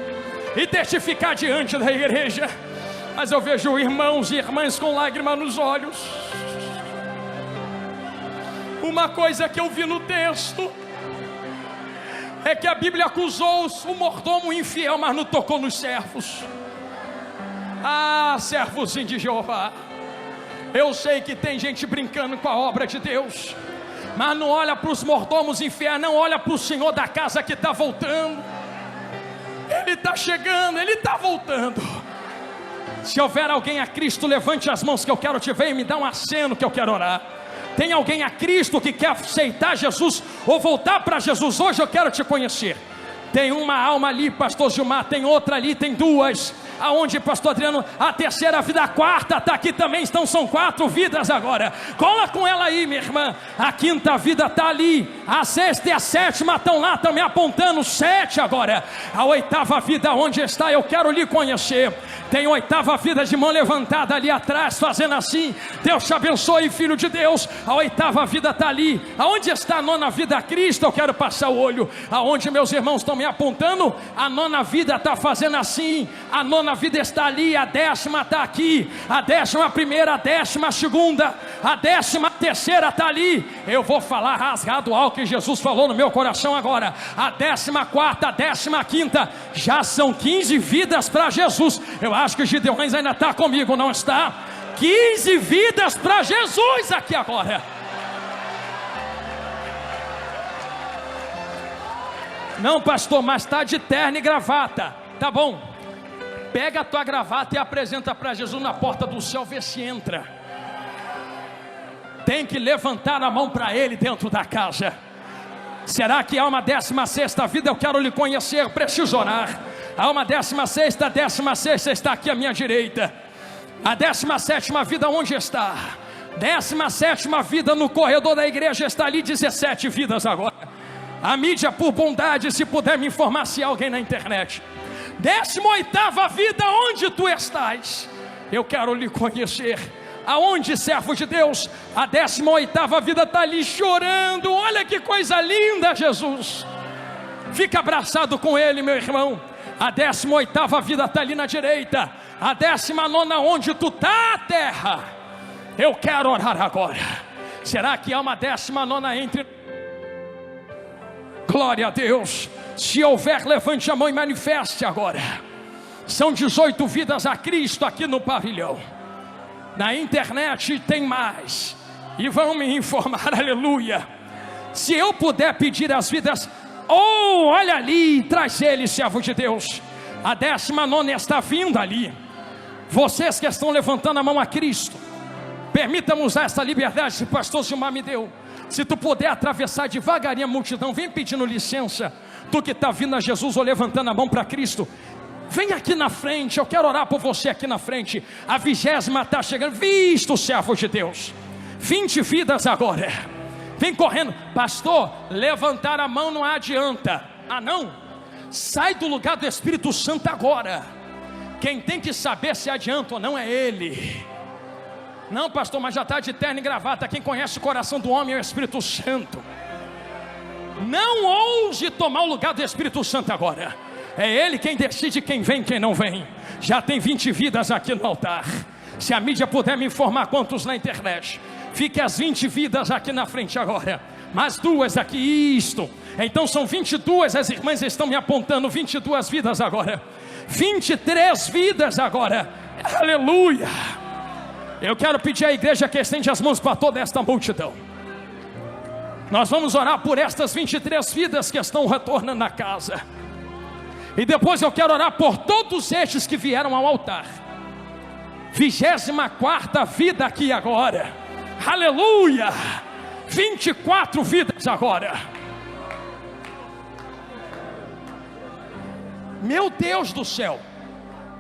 e testificar diante da igreja. Mas eu vejo irmãos e irmãs com lágrimas nos olhos. Uma coisa que eu vi no texto é que a Bíblia acusou o mordomo infiel, mas não tocou nos servos. Ah, servozinho de Jeová, eu sei que tem gente brincando com a obra de Deus, mas não olha para os mordomos infiéis, não olha para o Senhor da casa que está voltando. Ele está chegando, Ele está voltando. Se houver alguém a Cristo, levante as mãos que eu quero te ver e me dá um aceno que eu quero orar. Tem alguém a Cristo que quer aceitar Jesus ou voltar para Jesus hoje? Eu quero te conhecer. Tem uma alma ali, pastor Gilmar, tem outra ali, tem duas. Aonde, pastor Adriano? A terceira vida, a quarta está aqui também, então são 4 vidas agora. Cola com ela aí, minha irmã. A quinta vida está ali, a sexta e a sétima estão lá, estão me apontando, 7 agora. A oitava vida, onde está? Eu quero lhe conhecer. Tem 8ª vida de mão levantada ali atrás, fazendo assim. Deus te abençoe, filho de Deus. A 8ª vida está ali. Aonde está a 9ª vida? Cristo, eu quero passar o olho. Aonde meus irmãos estão me apontando, a 9ª vida está fazendo assim. A 9ª vida está ali, a 10ª está aqui, a 11ª, a 12ª, a 13ª está ali. Eu vou falar rasgado algo que Jesus falou no meu coração agora. A 14ª, a 15ª, já são 15 vidas para Jesus. Eu acho que Gideões ainda está comigo, não está? 15 vidas para Jesus aqui agora. Não, pastor, mas está de terno e gravata. Tá bom. Pega a tua gravata e apresenta para Jesus na porta do céu, vê se entra. Tem que levantar a mão para Ele dentro da casa. Será que há uma 16ª vida? Eu quero lhe conhecer, preciso orar. Há uma 16ª, a 16ª está aqui à minha direita. A 17ª vida onde está? 17ª vida no corredor da igreja está ali, 17 vidas agora. A mídia, por bondade, se puder me informar se há alguém na internet. 18ª vida, onde tu estás? Eu quero lhe conhecer. Aonde, servo de Deus? A 18ª vida está ali chorando. Olha que coisa linda, Jesus. Fica abraçado com Ele, meu irmão. A 18ª vida está ali na direita. A 19ª, onde tu está, terra? Eu quero orar agora. Será que há uma 19ª entre... Glória a Deus. Se houver, levante a mão e manifeste agora. São 18 vidas a Cristo aqui no pavilhão. Na internet tem mais. E vão me informar, aleluia. Se eu puder pedir as vidas... Oh, olha ali, traz ele, servo de Deus. A 19ª está vindo ali. Vocês que estão levantando a mão a Cristo, permita-me usar essa liberdade que o pastor Gilmar me deu. Se tu puder atravessar devagarinho a multidão, vem pedindo licença. Tu que está vindo a Jesus ou levantando a mão para Cristo, vem aqui na frente, eu quero orar por você aqui na frente. A 20ª está chegando, visto, servo de Deus. 20 vidas agora. Vem correndo. Pastor, levantar a mão não adianta. Ah não? Sai do lugar do Espírito Santo agora. Quem tem que saber se adianta ou não é Ele. Não, pastor, mas já está de terno e gravata. Quem conhece o coração do homem é o Espírito Santo. Não ouse tomar o lugar do Espírito Santo agora. É Ele quem decide quem vem e quem não vem. Já tem 20 vidas aqui no altar. Se a mídia puder me informar quantos na internet, fique as 20 vidas aqui na frente agora. Mais 2 aqui, isto. Então são 22, as irmãs estão me apontando, 22 vidas agora. 23 vidas agora. Aleluia. Eu quero pedir à igreja que estende as mãos para toda esta multidão. Nós vamos orar por estas 23 vidas que estão retornando na casa. E depois eu quero orar por todos estes que vieram ao altar. 24ª vida aqui agora. Aleluia. 24 vidas agora. Meu Deus do céu.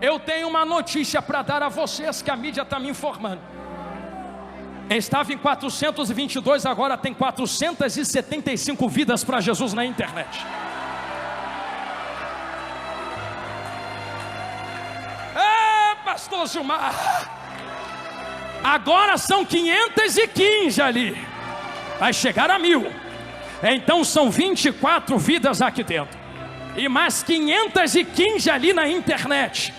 Eu tenho uma notícia para dar a vocês que a mídia está me informando. Estava em 422, agora tem 475 vidas para Jesus na internet. Pastor Gilmar, agora são 515 ali. Vai chegar a 1000. Então são 24 vidas aqui dentro. E mais 515 ali na internet.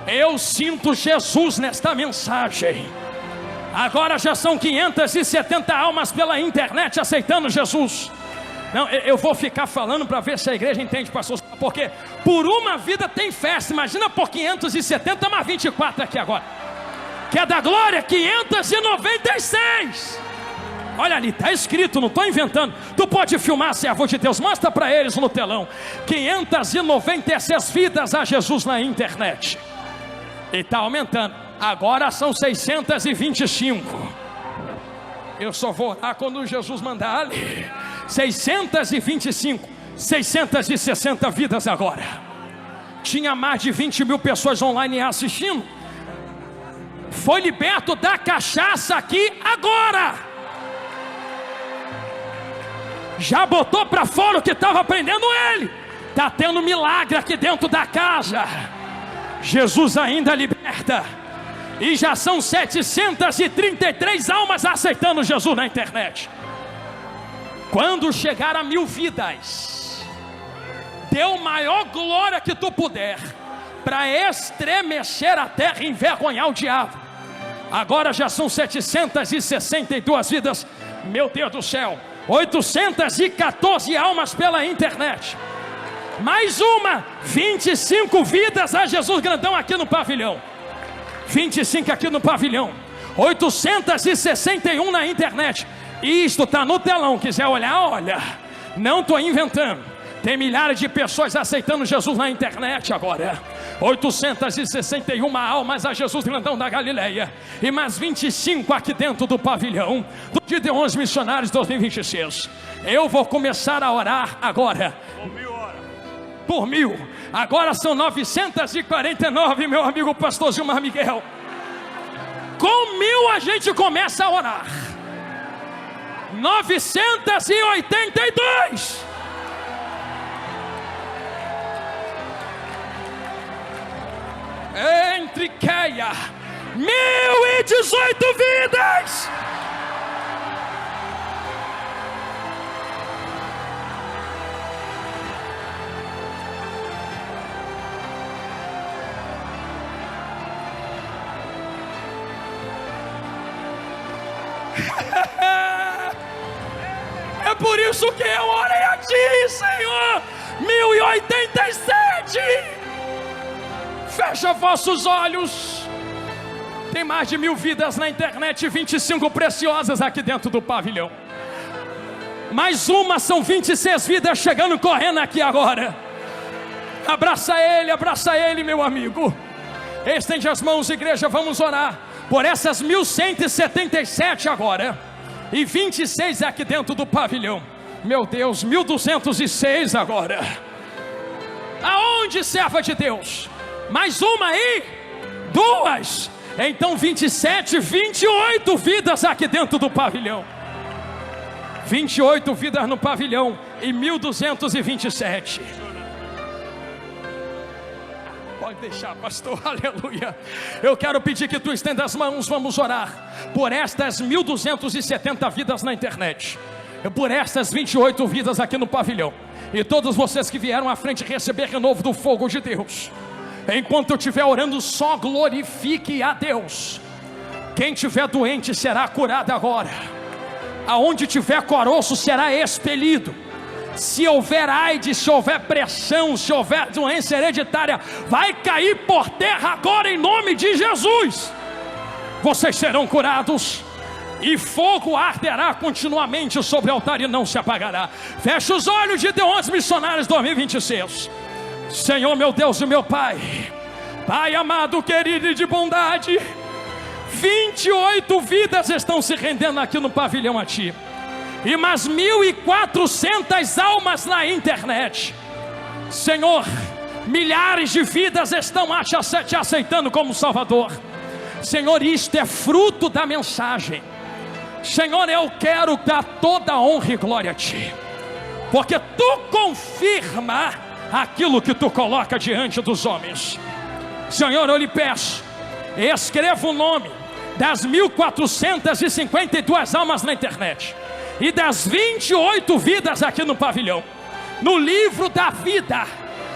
Eu sinto Jesus nesta mensagem. Agora já são 570 almas pela internet aceitando Jesus. Não, eu vou ficar falando para ver se a igreja entende, pastor. Porque por uma vida tem festa. Imagina por 570 mais 24 aqui agora. Que é da glória, 596. Olha ali, está escrito, não estou inventando. Tu pode filmar, servo de Deus, mostra para eles no telão. 596 vidas a Jesus na internet. E está aumentando. Agora são 625. Eu só vou orar quando Jesus mandar ali. 625, 660 vidas agora. Tinha mais de 20 mil pessoas online assistindo. Foi liberto da cachaça aqui agora. Já botou para fora o que estava prendendo ele. Está tendo milagre aqui dentro da casa. Jesus ainda liberta. E já são 733 almas aceitando Jesus na internet. Quando chegar a 1000 vidas, dê a maior glória que tu puder, para estremecer a terra e envergonhar o diabo. Agora já são 762 vidas. Meu Deus do céu, 814 almas pela internet. Mais uma, 25 vidas a Jesus grandão aqui no pavilhão. 25 aqui no pavilhão, 861 na internet. Isto está no telão, quiser olhar, olha. Não estou inventando. Tem milhares de pessoas aceitando Jesus na internet agora. 861 almas a Jesus grandão da Galileia. E mais 25 aqui dentro do pavilhão do Gideões Missionários 2026. Eu vou começar a orar agora. Por 1000. Agora são 949, meu amigo pastor Gilmar Miguel. Com 1000 a gente começa a orar. 982. Entre Queia, 1018 vidas. É por isso que eu orei a ti, Senhor. 1087. Fecha vossos olhos. Tem mais de 1000 vidas na internet, 25 preciosas aqui dentro do pavilhão. Mais uma, são 26 vidas chegando correndo aqui agora. Abraça ele, meu amigo. Estende as mãos, igreja, vamos orar por essas 1177 agora. E 26 aqui dentro do pavilhão. Meu Deus, 1206 agora. Aonde, serva de Deus? Mais uma aí? 2. Então 27, 28 vidas aqui dentro do pavilhão. 28 vidas no pavilhão e 1227. Pode deixar, pastor, aleluia. Eu quero pedir que tu estenda as mãos, vamos orar por estas 1270 vidas na internet, por estas 28 vidas aqui no pavilhão. E todos vocês que vieram à frente receber renovo do fogo de Deus. Enquanto eu estiver orando, só glorifique a Deus. Quem estiver doente será curado agora. Aonde tiver caroço será expelido. Se houver AIDS, se houver pressão, se houver doença hereditária, vai cair por terra agora em nome de Jesus. Vocês serão curados. E fogo arderá continuamente sobre o altar e não se apagará. Feche os olhos, Gideões Missionários 2026. Senhor, meu Deus e meu Pai, Pai amado, querido e de bondade, 28 vidas estão se rendendo aqui no pavilhão a Ti. E mais 1.400 almas na internet. Senhor, milhares de vidas estão te aceitando como Salvador. Senhor, isto é fruto da mensagem. Senhor, eu quero dar toda a honra e glória a Ti, porque Tu confirma aquilo que Tu coloca diante dos homens. Senhor, eu lhe peço, escreva o nome das 1.452 almas na internet e das 28 vidas aqui no pavilhão, no livro da vida.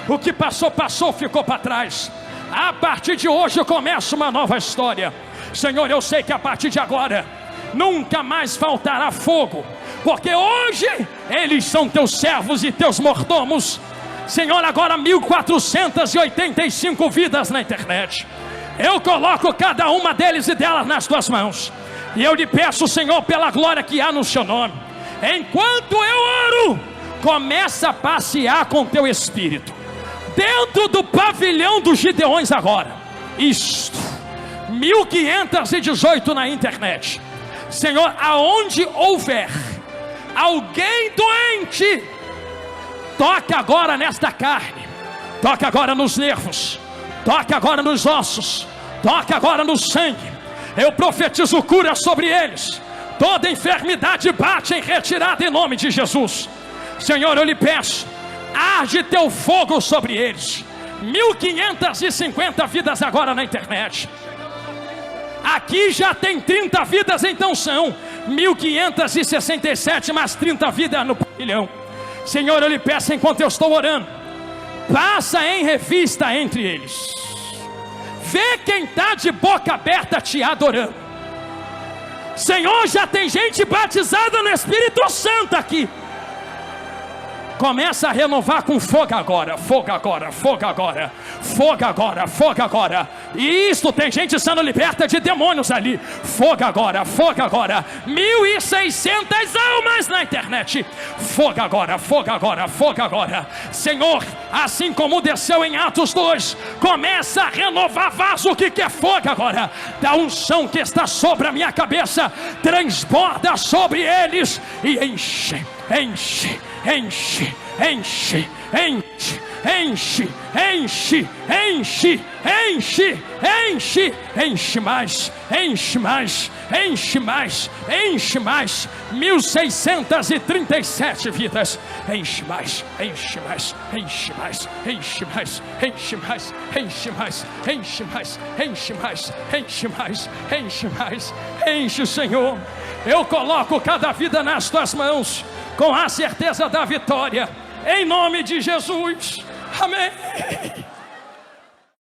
O que passou, passou, ficou para trás. A partir de hoje começa uma nova história. Senhor, eu sei que a partir de agora nunca mais faltará fogo, porque hoje eles são Teus servos e Teus mordomos. Senhor, agora 1.485 vidas na internet. Eu coloco cada uma deles e delas nas Tuas mãos. E eu lhe peço, Senhor, pela glória que há no Seu nome, enquanto eu oro, começa a passear com Teu Espírito dentro do pavilhão dos Gideões agora. isto. 1518 na internet. Senhor, aonde houver alguém doente, toque agora nesta carne, toque agora nos nervos, toque agora nos ossos, toque agora no sangue. Eu profetizo cura sobre eles. Toda enfermidade bate em retirada em nome de Jesus. Senhor, eu lhe peço, arde teu fogo sobre eles. 1550 vidas agora na internet. Aqui já tem 30 vidas, então são 1567 mais 30 vidas no pavilhão. Senhor, eu lhe peço, enquanto eu estou orando, passa em revista entre eles. Vê quem está de boca aberta te adorando. Senhor, já tem gente batizada no Espírito Santo aqui. Começa a renovar com fogo agora, fogo agora, fogo agora, fogo agora, fogo agora. Isso, tem gente sendo liberta de demônios ali. Fogo agora, fogo agora. 1600 almas na internet. Fogo agora, fogo agora, fogo agora. Senhor, assim como desceu em Atos 2, começa a renovar vaso que quer fogo agora. Da unção que está sobre a minha cabeça, transborda sobre eles e enche, enche, enche, enche, enche, enche, enche, enche, enche, enche, enche mais, enche mais, enche mais, enche mais. 1637 vidas. Enche mais, enche mais, enche mais, enche mais, enche mais, enche mais, enche mais, enche mais, enche mais, enche mais, enche, Senhor. Eu coloco cada vida nas tuas mãos, com a certeza da vitória, em nome de Jesus. Amém.